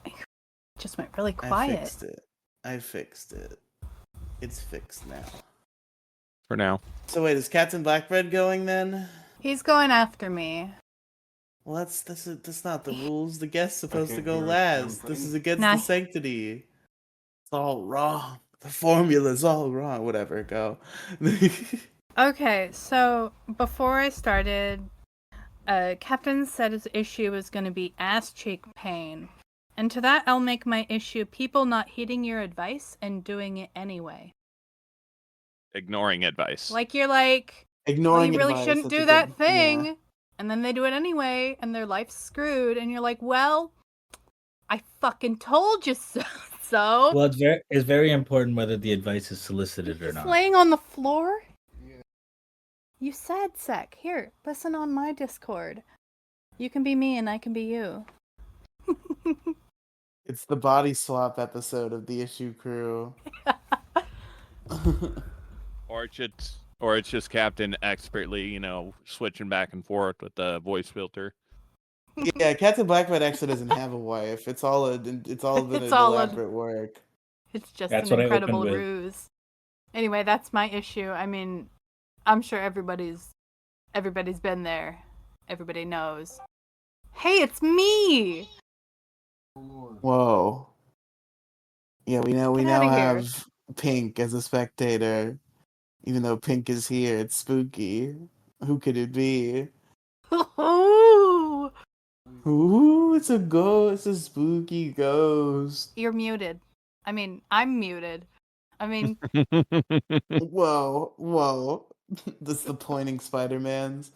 just went really quiet. I fixed it. It's fixed now. For now. So wait, is Captain Blackbread going then? He's going after me. Well, that's not the rules. The guest's supposed to can't go hear a last. damn This thing. is against Nah. the sanctity. It's all wrong. The formula's all wrong. Whatever, go. Okay, so before I started, Captain said his issue was going to be ass cheek pain. And to that, I'll make my issue people not heeding your advice and doing it anyway. Ignoring advice. Like you're like, Ignoring you really advice, shouldn't that's do a that good- thing. yeah. And then they do it anyway, and their life's screwed. And you're like, well, I fucking told you so. Well, it's very important whether the advice is solicited or Just not. laying on the floor? You said, Sec. Here, listen on my Discord. You can be me and I can be you. It's the body swap episode of the issue crew. Or it's just Captain expertly, switching back and forth with the voice filter. Yeah, Captain Blackbird actually doesn't have a wife. It's all been It's an all elaborate work. It's just That's an what I opened incredible with. ruse. Anyway, that's my issue. I mean, I'm sure everybody's been there. Everybody knows. Hey, it's me. Whoa. Yeah, we Get now outta here. have Pink as a spectator. Even though Pink is here, it's spooky. Who could it be? Ooh, Ooh, it's a ghost, a spooky ghost. you're muted. I mean, I'm muted. I mean, Whoa. That's the pointing Spider-Mans.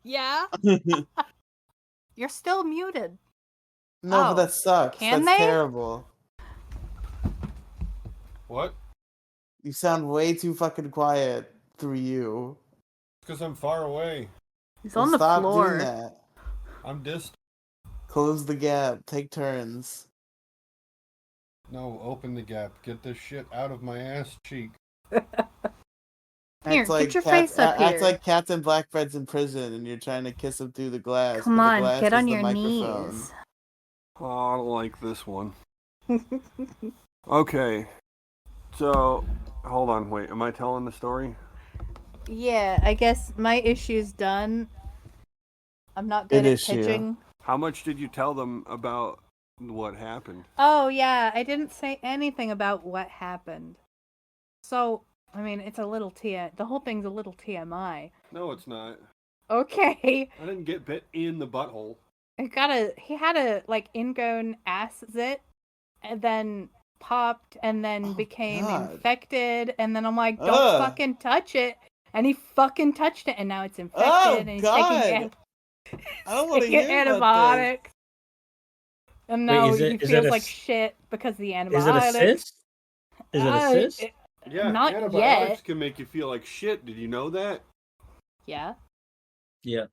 yeah, you're still muted. No, but Oh, that sucks. can That's they? terrible. What? You sound way too fucking quiet through you. Because I'm far away. He's Well, on the stop floor. doing that. I'm distant. Close the gap. Take turns. No, open the gap. Get this shit out of my ass cheek. Here, get your face up Act here. like Captain Blackbread's in prison and you're trying to kiss him through the glass. Come but the on, glass get is on the your microphone. knees. Oh, I don't like this one. Okay. So, hold on, wait. Am I telling the story? Yeah, I guess my issue's done. I'm not good Good at issue. pitching. How much did you tell them about what happened? Oh, yeah, I didn't say anything about what happened. So, I mean, it's a little the whole thing's a little TMI. No, it's not. Okay. I didn't get bit in the butthole. He had a, ingrown ass zit, and then popped, and then became God. infected, and then I'm like, don't Ugh. fucking touch it. And he fucking touched it, and now it's infected, Oh, and he's God. taking I don't want to taking hear about this. antibiotics. And now is he it feels a like s- shit because of the Is it a antibiotics. cyst? Is it a cyst? Yeah, Not antibiotics yet. can make you feel like shit. Did you know that? Yeah. Yeah.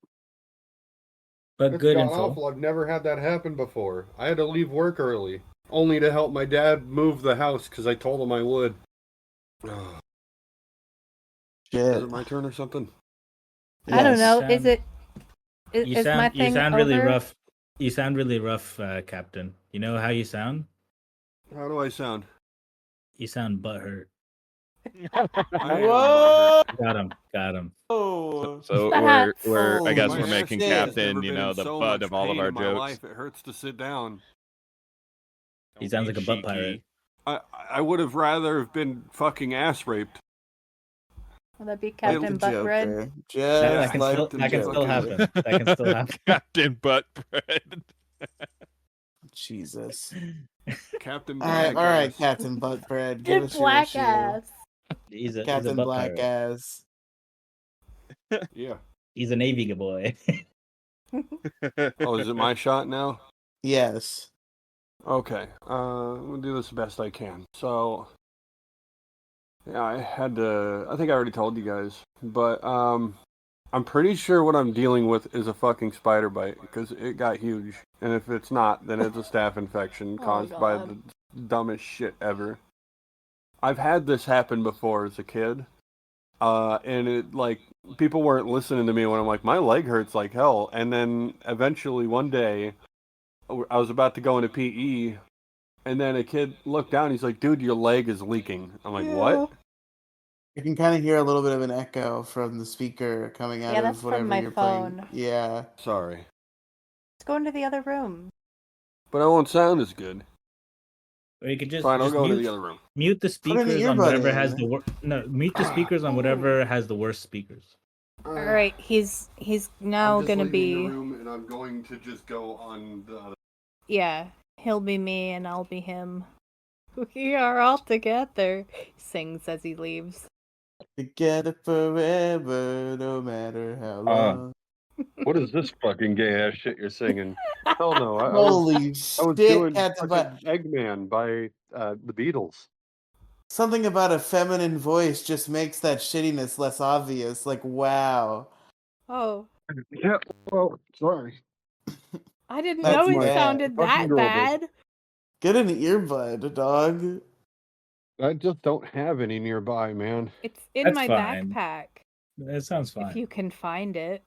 But It's good god info. awful. I've never had that happen before. I had to leave work early. only to help my dad move the house because I told him I would. Is Shit. it my turn or something? I don't know. Sound- Is it? You Is my sound thing really over? rough. You sound really rough, Captain. You know how you sound? How do I sound? You sound butthurt. I am Whoa! Got him. So That's- we're I guess Holy we're making shit. Captain, you know, the so butt much of all of pain our in my jokes. life. It hurts to sit down. He sounds like a butt pirate. I would have rather have been fucking ass raped. Will that be Like Captain the Buttbread? Joker. Yeah, Just like Captain that can still Fucking- happen. That can still happen. Captain Butt Bread. Jesus. Captain All right, Black all right, Ass. Captain Buttbread. Give us your Black issue. ass. He's a Captain butt Black pirate. Ass. Yeah. He's a Navy boy. Oh, is it my shot now? Yes. Okay. We'll do this the best I can. So, yeah, I think I already told you guys, but I'm pretty sure what I'm dealing with is a fucking spider bite because it got huge, and if it's not, then it's a staph infection Oh, caused by God. the dumbest shit ever. I've had this happen before as a kid, and it like people weren't listening to me when I'm like my leg hurts like hell, and then eventually one day I was about to go into PE, and then a kid looked down. He's like, "Dude, your leg is leaking." I'm like, "What?" You can kind of hear a little bit of an echo from the speaker coming out Yeah, that's of from whatever my you're phone. playing. Yeah. Sorry, Let's go into the other room. but I won't sound as good. Or you could just, Fine, I'll just go into mute, the other room. mute the Put an speakers on earbud whatever has in. the mute the speakers on whatever has the worst speakers. All right, he's now I'm just gonna leaving be. the room, and I'm going to just go on the other. Yeah, he'll be me and I'll be him. We are all together. He sings as he leaves. Together forever, no matter how long. What is this fucking gay ass shit you're singing? Hell no! Holy I was shit, doing Captain fucking Eggman by the Beatles. Something about a feminine voice just makes that shittiness less obvious. Like, wow. Oh, Yeah. Well, sorry. I didn't That's know it bad. sounded Fucking that girl bad. Get an earbud, dog. I just don't have any nearby, man. It's in That's my fine. backpack. That sounds If fine. you can find it.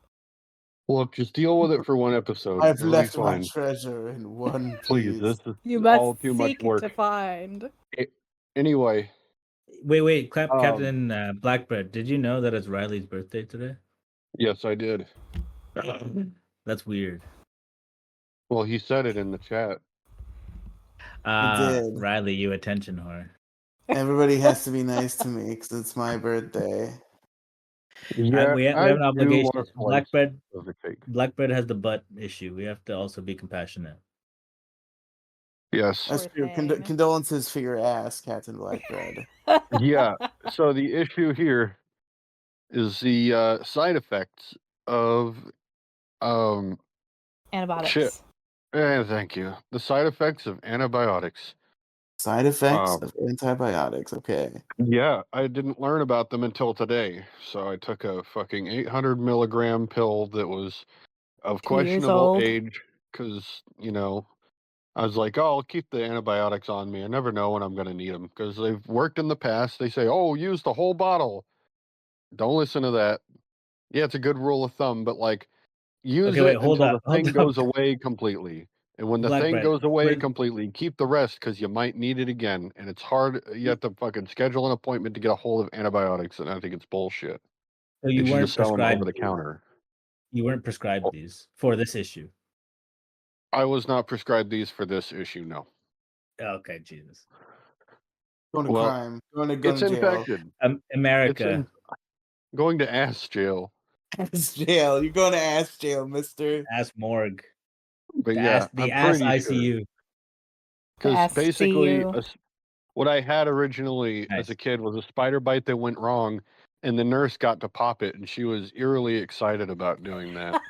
Well, just deal with it for one episode. I've It'll left be my fine. treasure in one Please, piece. this is You all must too much seek work. to find. Anyway, Wait, Um, Captain Blackbird. Did you know that it's Riley's birthday today? yes, I did. That's weird. Well, he said it in the chat. did. Riley, you attention whore. Everybody has to be nice to me because it's my birthday. Yeah, we have an obligation. Blackbird has the butt issue. We have to also be compassionate. Yes. That's Poor true. thing. Condolences for your ass, Captain Blackbread. Yeah. So the issue here is the side effects of Antibiotics. shit. Thank you. The side effects of antibiotics. Side effects of antibiotics. Okay. Yeah, I didn't learn about them until today. So I took a fucking 800 milligram pill that was of 2 years questionable old. age because, I was like, oh, I'll keep the antibiotics on me. I never know when I'm going to need them because they've worked in the past. They say, oh, use the whole bottle. Don't listen to that. Yeah, it's a good rule of thumb, but like use Okay, wait, it hold until up, the thing hold goes up. away completely. And when the thing Blackbird, goes away where's- completely, keep the rest because you might need it again. And it's hard. You have to fucking schedule an appointment to get a hold of antibiotics. And I think it's bullshit. So They you should weren't just sell them over prescribed. the counter. You weren't prescribed these for this issue. I was not prescribed these for this issue, no. Okay, Jesus. Going to Well, crime. Going to It's jail. infected. America. Going to ass jail. Ass jail. You're going to ass jail, mister. Ass morgue. But The yeah, ass, the I'm ass pretty sure. ICU. Because Ass basically, CU. what I had originally as Nice. a kid was a spider bite that went wrong, and the nurse got to pop it, and she was eerily excited about doing that.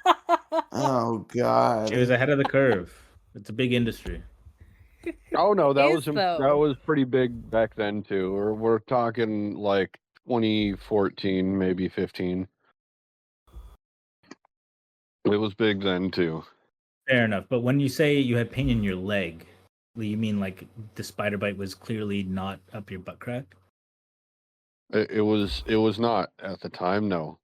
Oh, God. She was ahead of the curve. It's a big industry. Oh no, that Is, that though. was pretty big back then too. Or we're talking like 2014, maybe 15. It was big then too. Fair enough. But when you say you had pain in your leg, You mean like the spider bite was clearly not up your butt crack? It was not at the time. No.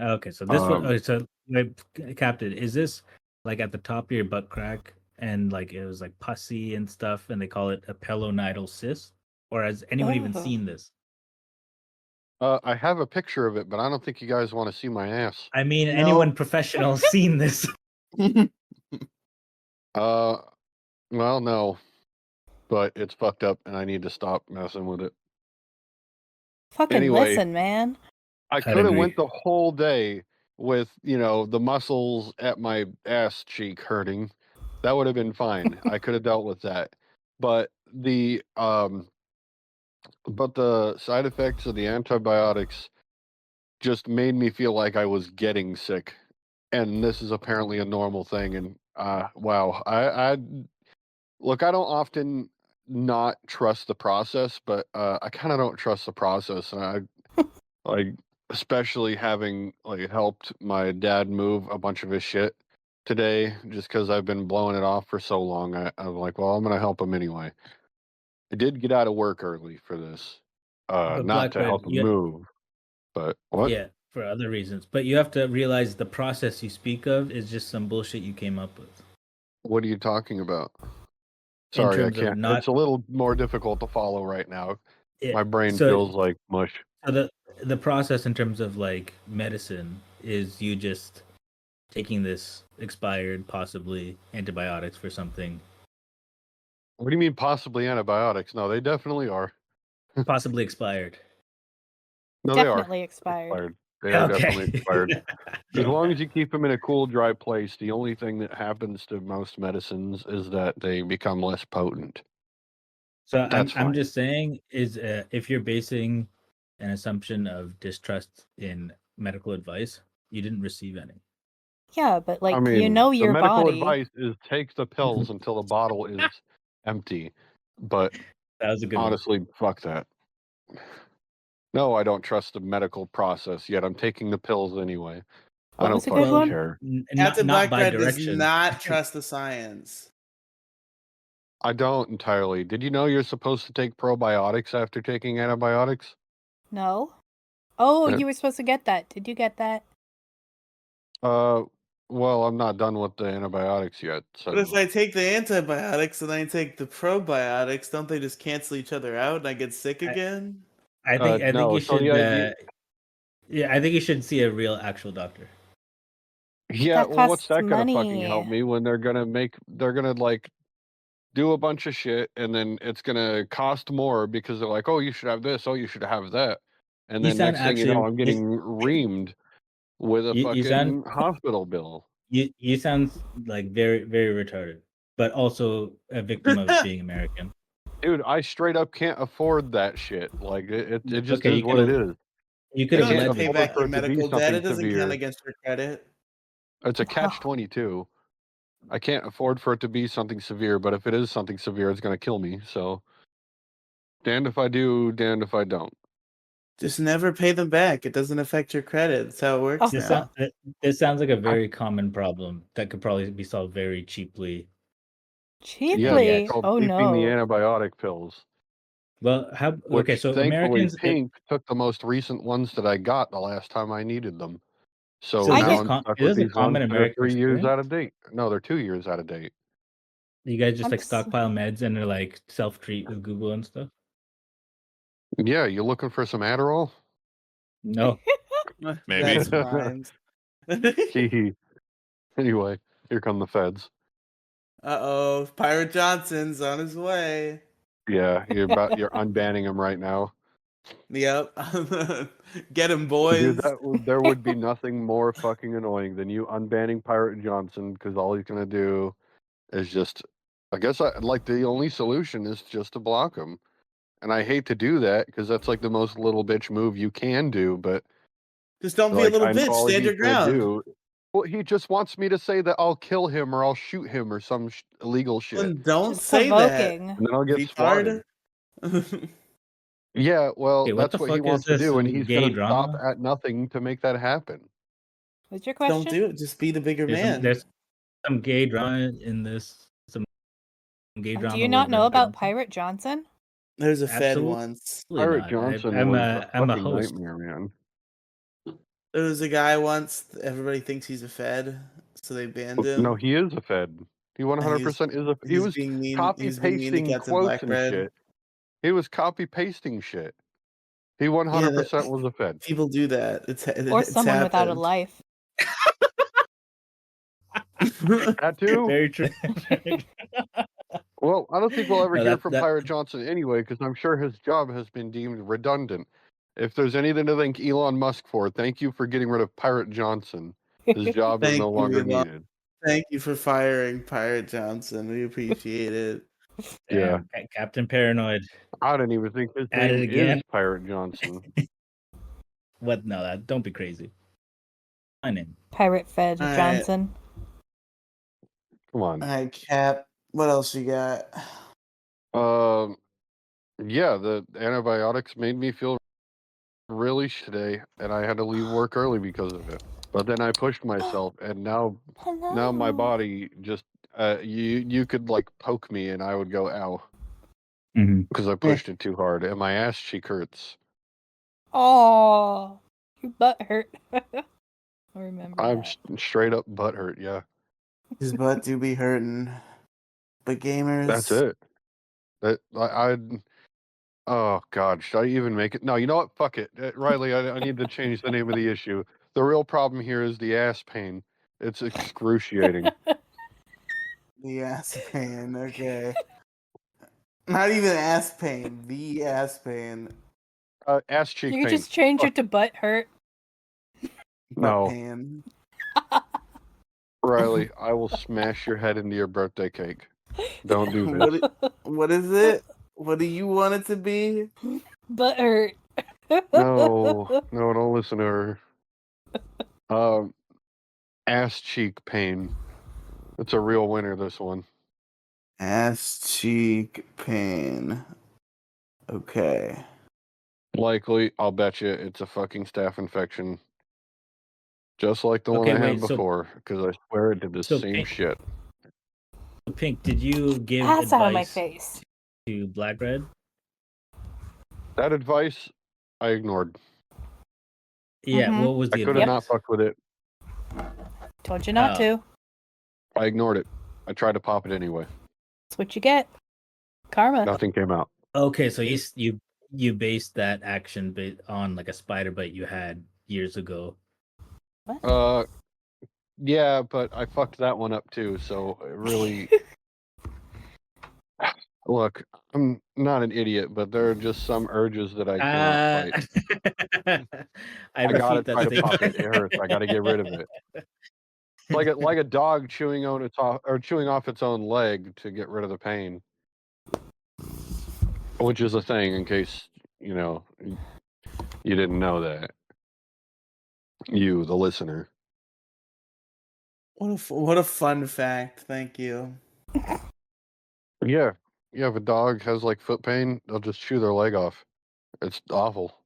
Okay, so this was Um, so like, Captain, is this like at the top of your butt crack and like it was like pussy and stuff, and they call it a pelonidal cyst? Or has anyone even Oh. seen this? I have a picture of it, but I don't think you guys want to see my ass. I mean, No. anyone professional seen this? Well, no, but it's fucked up, and I need to stop messing with it. Fucking Anyway. listen, man. I I'd could have agree. went the whole day with, the muscles at my ass cheek hurting. That would have been fine. I could have dealt with that. But the side effects of the antibiotics just made me feel like I was getting sick. And this is apparently a normal thing, and wow. I look, I don't often not trust the process, but I kind of don't trust the process, and like, especially having like helped my dad move a bunch of his shit today, just because I've been blowing it off for so long. I'm like, well, I'm gonna help him anyway. I did get out of work early for this, But not to Blackbird, help him move, but what? yeah, for other reasons. But you have to realize the process you speak of is just some bullshit you came up with. What are you talking about? In Sorry, I terms of can't. not It's a little more difficult to follow right now. yeah, My brain so feels like mush. so the process in terms of like medicine is you just taking this expired possibly antibiotics for something What do you mean possibly antibiotics? No, they definitely are. possibly expired. No, they are Definitely expired. They are definitely Okay. expired. As long as you keep them in a cool, dry place, the only thing that happens to most medicines is that they become less potent. So That's I'm fine. just saying is if you're basing an assumption of distrust in medical advice, you didn't receive any. Yeah, but I like mean, the your medical body. advice is take the pills until the bottle is empty. But That was a good one. honestly, fuck that. No, I don't trust the medical process, yet I'm taking the pills anyway. I What don't was a good fucking one? care. Captain Not by Blackbird does direction. not trust the science. I don't entirely. Did you know you're supposed to take probiotics after taking antibiotics? No. Oh, Yeah. you were supposed to get that. Did you get that? Well, I'm not done with the antibiotics yet, But if so I take the antibiotics and I take the probiotics, don't they just cancel each other out and I get sick again? I think no. you So should yeah, I think you should see a real actual doctor. yeah. That Well, what's costs that gonna fucking help money. me when they're gonna like do a bunch of shit, and then it's gonna cost more because they're like, oh, you should have this, oh, you should have that, and You then sound next thing you know, actually I'm getting reamed with a you sound fucking hospital bill. you sound like very very retarded, but also a victim of being American. Dude, I straight up can't afford that shit. Like it just Okay, is what it is. you You could don't have have to bled pay me. Afford back for your it to be medical debt. something It doesn't count severe. against your credit. It's a Oh. catch-22. I can't afford for it to be something severe, but if it is something severe, it's gonna kill me. So, damned if I do, damned if I don't. Just never pay them back. It doesn't affect your credit. That's how it works Oh. now. This sounds like a very common problem that could probably be solved very cheaply. Yes, Cheaply. it's called Oh keeping the no. antibiotic pills, Well, okay, which so thankfully Americans Pink took the most recent ones that I got the last time I needed them. So so I now get- I'm stuck is with this a these ones common that are American 3 years experience? out of date. No, they're 2 years out of date. You guys just I'm like s- stockpile meds and they're like self-treat with Google and stuff? Yeah, you looking for some Adderall? No. Maybe. That's rhymes. Hee. Anyway, here come the feds. Uh-oh. Pirate Johnson's on his way. Yeah, you're unbanning him right now. Yep. Get him, Dude, boys. there would be nothing more fucking annoying than you unbanning Pirate Johnson because all he's gonna do is just. I guess like the only solution is just to block him, and I hate to do that because that's like the most little bitch move you can do. But Just don't be a like little I know bitch. all Stand he's your gonna ground. do. Well, he just wants me to say that I'll kill him or I'll shoot him or some illegal shit, Well, don't just say that. provoking. and then I'll get swatted. Retard. Yeah, well, Okay, what that's the what he fuck is wants to this do, and he's gay gonna stop drama? at nothing to make that happen. What's your Don't question? do it. Just be the bigger man. There's some gay drama in this. Gay Do drama you not with know Rick about Johnson? Pirate Johnson? There's a Fed Absolutely once. Pirate not. Johnson I'm was a a I'm a fucking host. nightmare, man. There was a guy once. Everybody thinks he's a Fed, so they banned him. No, he is a Fed. He 100% is a. He was being mean. He copy was being mean to pasting Captain quotes and Blackbread. shit. He was copy pasting shit. He 100% was a Fed. People do that. Or It's someone without a happened. life. That too. Very true. Well, I don't think we'll ever No, hear from that- Pirate Johnson anyway, because I'm sure his job has been deemed redundant. If there's anything to thank Elon Musk for, thank you for getting rid of Pirate Johnson. His job is Thank no you, longer Elon. needed. Thank you for firing Pirate Johnson. We appreciate it. Yeah. Damn, Captain Paranoid. I didn't even think his At it name again. is Pirate Johnson. What? No, don't be crazy. My name. Pirate Fed All right. Johnson. Come on. All right, Cap. What else you got? Yeah, the antibiotics made me feel really today, and I had to leave work early because of it. But then I pushed myself, and now my body just you could like poke me, and I would go ow Mm-hmm. because I pushed it too hard, and my ass cheek hurts. Oh, your butt hurt. I remember I'm that. straight up butt hurt. Yeah, His butt do be hurting. But gamers. that's it. That I. Oh God, should I even make it? No, you know what? Fuck it, Riley. I need to change the name of the issue. The real problem here is the ass pain. It's excruciating. The ass pain. Okay. Not even ass pain. The ass pain. Ass cheek You pain. could just change it to butt hurt. Butt No. pain. Riley, I will smash your head into your birthday cake. Don't do this. What is it? What do you want it to be? Butt hurt. No, don't listen to her. Ass cheek pain. It's a real winner, this one. Ass cheek pain. Okay. Likely, I'll bet you it's a fucking staph infection. Just like the one I had before, because I swear it did the same shit. Pink, did you give Ass out of my advice face. to Blackbread? That advice, I ignored. Yeah, Mhm. what was the I could advice? have not fucked with it. Told you not to. I ignored it. I tried to pop it anyway. That's what you get. Karma. Nothing came out. Okay, so you based that action on like a spider bite you had years ago. What? Yeah, but I fucked that one up too, so it really... Look, I'm not an idiot, but there are just some urges that I cannot fight. I gotta try to pop it. It hurts. I gotta get rid of it. Like a dog chewing off its own leg to get rid of the pain, which is a thing. In case you didn't know that, you, the listener. What a fun fact. Thank you. Yeah, if a dog has like foot pain, they'll just chew their leg off. It's awful.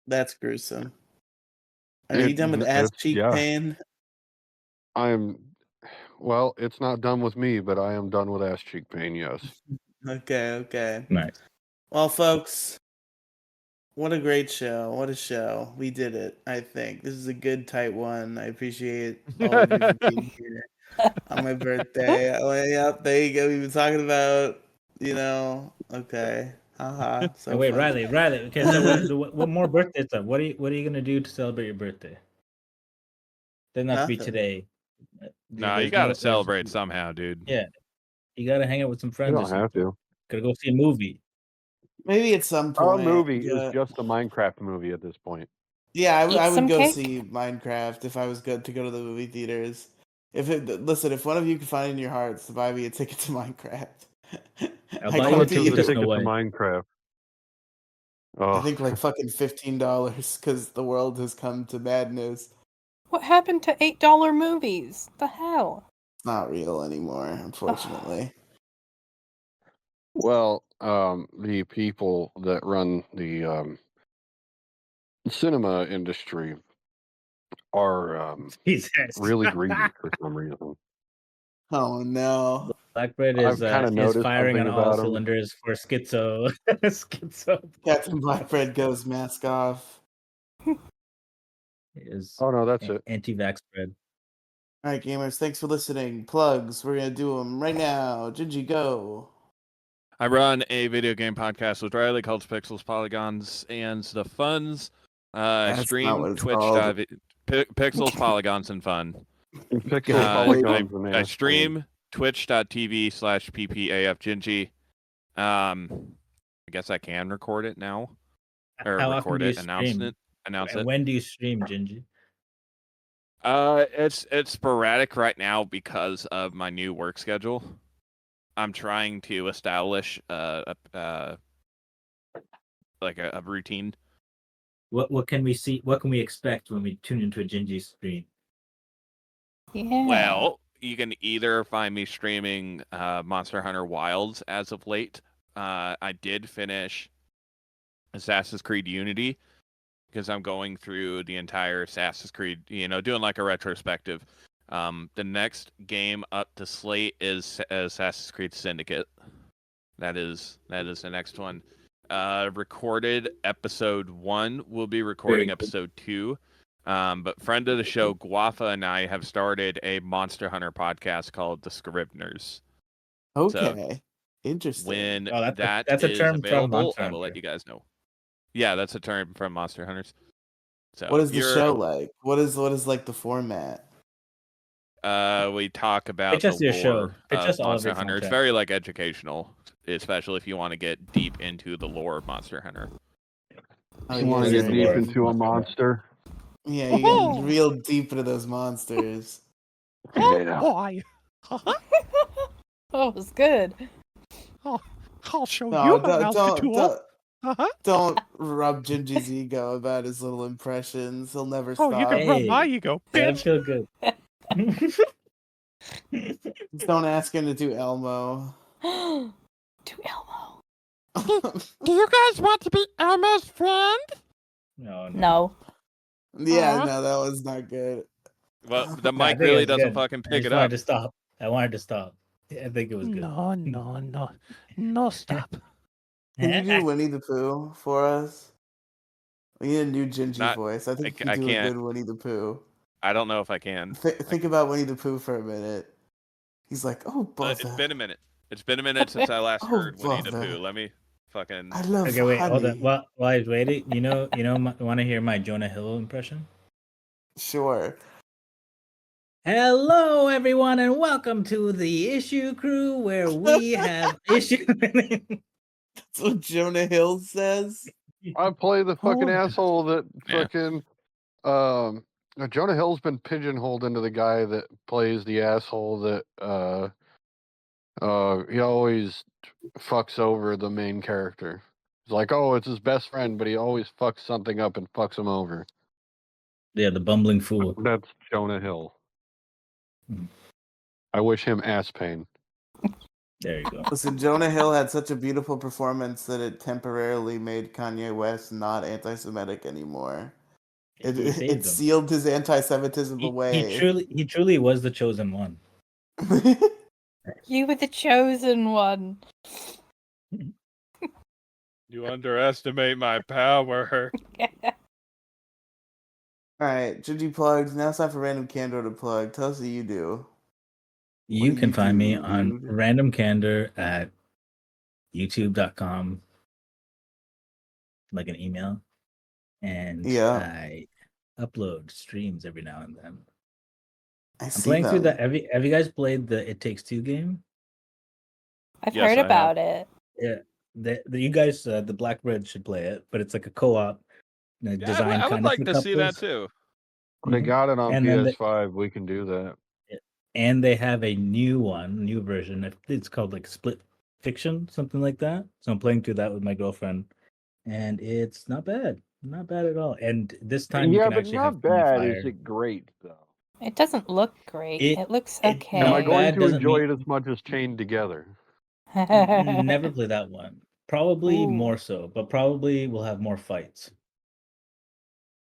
That's gruesome. Are you done with ass cheek pain? Well, it's not done with me, but I am done with ass cheek pain, yes. Okay. Nice. Well, folks, what a great show. What a show. We did it, I think. This is a good, tight one. I appreciate all of you for being here on my birthday. Yep, there you go. We've been talking about, okay. Haha. So wait, funny. Riley. Okay, so what more birthday stuff? What are you gonna do to celebrate your birthday? Doesn't have to be Nothing. today. Nah, you gotta celebrate somehow, dude. Yeah, you gotta hang out with some friends. You don't have to. Gotta go see a movie. Maybe at some Our point. movie is just a Minecraft movie at this point. Yeah, I Eat would some go cake? see Minecraft if I was good to go to the movie theaters. If one of you could find in your hearts to buy me a ticket to Minecraft, I'll I buy How you a much is ticket the to ticket Snow to White. Minecraft? I think like fucking $15 because the world has come to madness. What happened to $8 movies? The hell? It's not real anymore, unfortunately. Well, the people that run the cinema industry are Jesus. really greedy for some reason. Oh no. Blackbread I've kinda is noticed firing on something all about him. cylinders for schizo. Schizo Captain Blackbread goes mask off. is Oh no, that's it. anti-vax bread. All right, gamers, thanks for listening. Plugs, we're gonna do them right now. Gingy, go. I run a video game podcast with Riely called Pixels, Polygons, and the Funs. I That's not stream what it's Twitch. called. Pixels, Polygons, and Fun. Pixels, God. polygons, and I ass stream twitch.tv/ppafgingy. I guess I can record it now. Or How often record do you it, announce stream? it. Announce And it. when do you stream, Gingy? It's sporadic right now because of my new work schedule. I'm trying to establish a routine. What can we see? What can we expect when we tune into a Gingy stream? Yeah. Well, you can either find me streaming Monster Hunter Wilds as of late. I did finish Assassin's Creed Unity because I'm going through the entire Assassin's Creed, doing like a retrospective. The next game up to slate is Assassin's Creed Syndicate. That is the next one. Recorded episode 1. We'll be recording episode 2. But friend of the show, Guafa, and I have started a Monster Hunter podcast called The Scribners. Okay. Interesting. When Oh, that's a term from available, Monster I will let Hunter. you guys know. Yeah, that's a term from Monster Hunters. So What is the show like? What is like the format? We talk about Pitch us the your lore show. Pitch of us all of Monster your Hunter. It's content. very educational, especially if you want to get deep into the lore of Monster Hunter. Oh, You want to guys get are deep getting- into a monster? Yeah, you get real deep into those monsters. Yeah. Boy, Oh, it was good. I'll show No, don't rub Gingy's ego about his little impressions. He'll never stop. Hey, ego, that feel good. Just don't ask him to do Elmo. To Elmo. Do you guys want to be Elmo's friend? No. No. Yeah, no, that was not good. Well, the No, I mic think really it's doesn't good. fucking I pick just it wanted up. to stop. I wanted to stop. I think it was good. No, stop. Can you do Winnie the Pooh for us? We need a new Gingy Not- voice. I think you I do a can't. good Winnie the Pooh. I don't know if I can. Think about Winnie the Pooh for a minute. He's like, oh, bother. It's been a minute. It's been a minute since I last Oh, heard Winnie the bother. Pooh. Let me fucking. I love Okay, wait, hold honey. on. While I was waiting, want to hear my Jonah Hill impression? Sure. Hello, everyone, and welcome to the Issue Crew, where we have issue. That's what Jonah Hill says. I play the fucking Oh. asshole that Yeah. fucking Jonah Hill's been pigeonholed into the guy that plays the asshole that he always fucks over the main character. It's like, oh, it's his best friend, but he always fucks something up and fucks him over. Yeah, the bumbling fool. That's Jonah Hill. Hmm. I wish him ass pain. There you go. Listen, Jonah Hill had such a beautiful performance that it temporarily made Kanye West not anti-Semitic anymore. He saved It him. sealed his anti-Semitism away. He truly was the chosen one. You were the chosen one. You underestimate my power. All right, Gingy plugs. Now it's time for Random Candor to plug. Tell us what you do. You do can you find me do, on dude? Random Candor at youtube.com, like an email, and Yeah. I upload streams every now and then. I I'm see playing through them. that. Have you guys played the It Takes Two game? I've Yes, heard I have. about it. Yeah, you guys, the Blackbread should play it, but it's like a co-op design I would kind like of to for see that couples. too. They Mhm. got it on And then PS5. We can do that. And they have a new version. It's called like Split Fiction, something like that. So I'm playing through that with my girlfriend, and it's not bad at all. And this time you Yeah, can but actually not have friendly bad. fire. Is it great though? It doesn't look great. It looks it- okay. Am I not going bad to doesn't enjoy mean- it as much as Chained Together? Never play that one. Probably Ooh. more so, but probably we'll have more fights.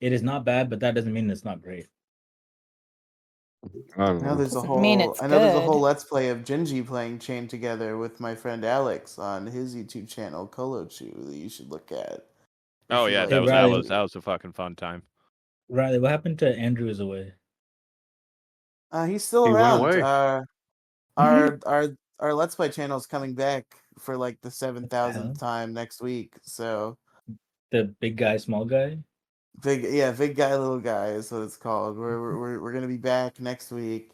It is not bad, but that doesn't mean it's not great. I don't I know know. there's a Doesn't mean whole. it's I know there's a whole good. Let's Play of Gingy playing Chain Together with my friend Alex on his YouTube channel Kolochu that you should look at. Oh If you yeah, like Hey, that Riley. was a fucking fun time. Riley, what happened to Andrew is away? He's still He went around. away. Our Let's Play channel is coming back for like the What the hell? 7,000th time next week. So The big guy, small guy? big guy, little guy is what it's called. We're gonna be back next week.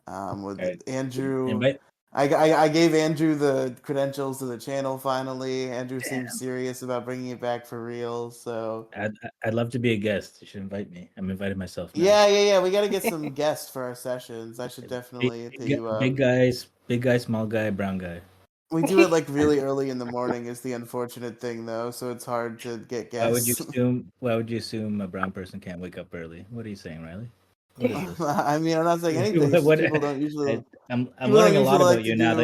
With Alright. Andrew. Invite. I gave Andrew the credentials to the channel finally. Andrew Damn. seems serious about bringing it back for real. So I'd love to be a guest. You should invite me. I'm invited myself now. yeah. We got to get some guests for our sessions. I should Big, definitely hit big, you up. big guy, small guy, brown guy. We do it like really early in the morning is the unfortunate thing though, so it's hard to get Why would you guests. assume a brown person can't wake up early? What are you saying, Riley? What is this? I mean, I'm not saying anything. It's just What- people don't usually. I'm People learning a don't lot usually about like you to now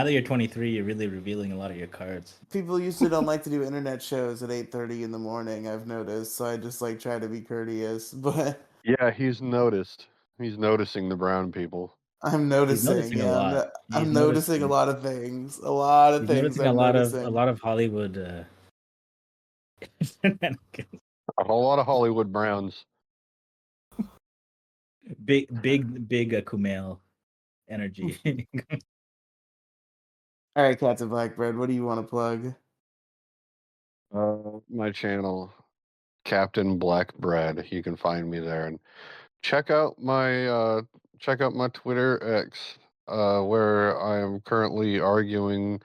that do. you're 23. You're really revealing a lot of your cards. People usually don't like to do internet shows at 8:30 in the morning. I've noticed, so I just like try to be courteous. But Yeah, he's noticed. He's noticing the brown people. I'm He's noticing. noticing a Yeah, lot. He's I'm noticing a lot of things. A lot of He's things noticing a I'm lot of noticing. Hollywood. Shenanigans. A whole lot of Hollywood Browns. big Kumail energy. All right, Cats and Blackbird. What do you want to plug? My channel, Captain Black Bread. You can find me there, and check out my Twitter X, where I am currently arguing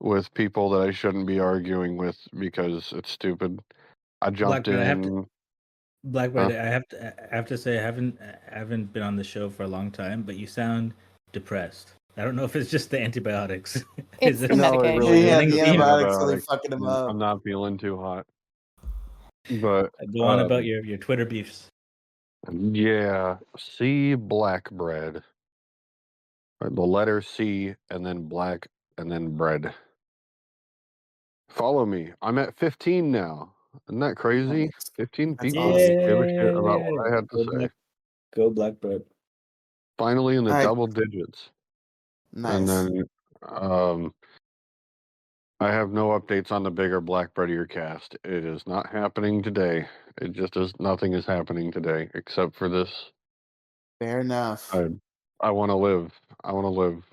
with people that I shouldn't be arguing with because it's stupid. I jumped Blackbird, in. Blackbird, Huh? I have to say I haven't been on the show for a long time, but you sound depressed. I don't know if it's just the antibiotics. It's the No, it really Yeah, is the just theme? antibiotics really antibiotics. fucking him up. I'm not feeling too hot. But Go on about your Twitter beefs. yeah, C Black Bread. The letter C and then black and then bread. Follow me. I'm at 15 now. Isn't that crazy? Nice. 15 That's people awesome. give a shit about what I had to say. Go Blackbird. Finally in the All right. double digits. And Nice. then I have no updates on the bigger Blackbreadier cast. It is not happening today. It just is. Nothing is happening today except for this. Fair enough. I want to live. I want to live.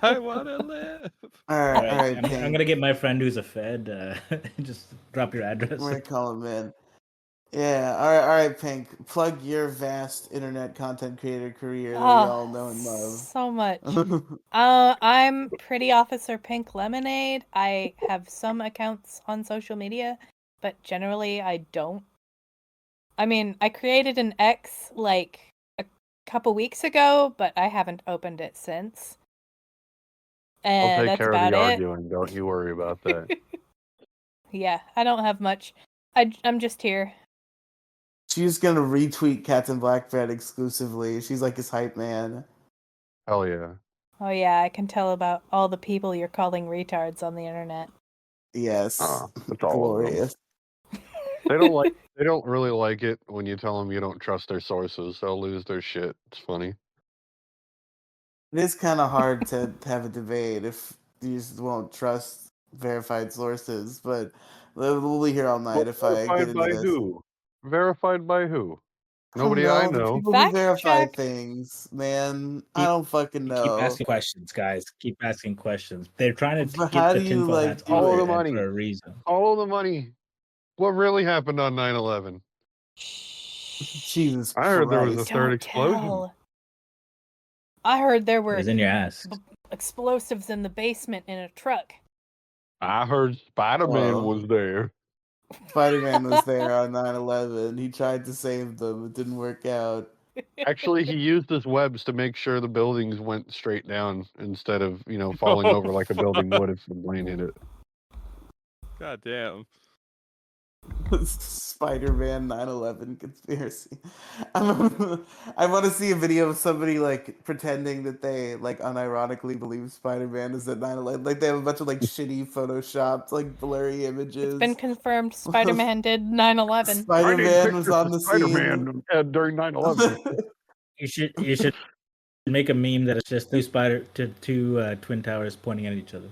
I want to live. All All right, right, I'm Pink. gonna get my friend who's a Fed. Just drop your address. We're gonna call him in. Yeah. All right, Pink. Plug your vast internet content creator career that we all know and love. So much. I'm Pretty Officer Pink Lemonade. I have some accounts on social media, but generally I don't. I mean, I created an X like a couple weeks ago, but I haven't opened it since. I'll And take that's care of about the it. arguing. Don't you worry about that. Yeah, I don't have much. I'm just here. She's gonna retweet Cats and Blackbird exclusively. She's like his hype man. Hell yeah. Oh yeah, I can tell about all the people you're calling retards on the internet. Yes. It's all of them. Glorious. They don't really like it when you tell them you don't trust their sources. They'll lose their shit. It's funny. It is kind of hard to have a debate if you just won't trust verified sources, but we'll be here all night if I get into by this. who? Verified by who? I don't Nobody I know. The know. people who Fact verify check. things, man. I don't fucking Keep know. asking questions, guys. Keep asking questions. They're trying to But get how the do you, tinfoil like, hats do off Follow your the it? head money. for a reason. Follow the money. What really happened on 9/11? Jesus I heard there was a Christ. third Don't explosion. tell. I heard there It were was in your ass. explosives in the basement in a truck. I heard Spider-Man Whoa. was there. Spider-Man was there on 9/11. He tried to save them. It didn't work out. Actually, he used his webs to make sure the buildings went straight down instead of, falling Oh, over like a building would if the plane hit it. God damn. Spider-Man 9/11 conspiracy. I want to see a video of somebody like pretending that they like unironically believe Spider-Man is at 9/11. Like they have a bunch of like shitty photoshopped like blurry images. It's been confirmed Spider-Man did 9/11. Spider-Man was on the Spider-Man during 9/11. scene. You should make a meme that is just two twin towers pointing at each other.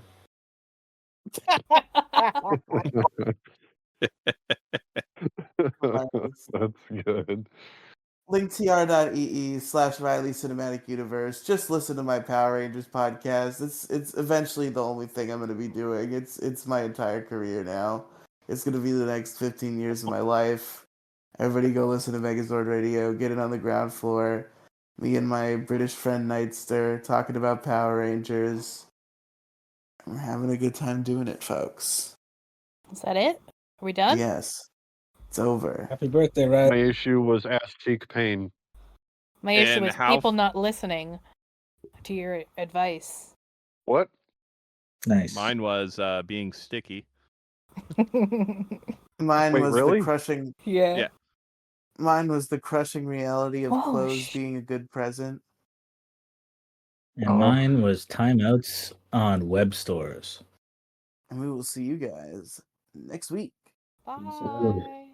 That's good. linktr.ee/Riely Cinematic Universe. Just listen to my Power Rangers podcast. It's eventually the only thing I'm going to be doing. It's my entire career now. It's going to be the next 15 years of my life. Everybody go listen to Megazord Radio. Get it on the ground floor. Me and my British friend Nightster talking about Power Rangers. We're having a good time doing it, folks. Is that it? Are we done? Yes. It's over. Happy birthday, Riley. My issue was ass cheek pain. My issue And is how- people not listening to your advice. What? Nice. Mine was being sticky. Mine Wait, was really? the crushing. Yeah. Mine was the crushing reality of Oh, clothes being a good present. And Oh. mine was timeouts on web stores. And we will see you guys next week. Bye.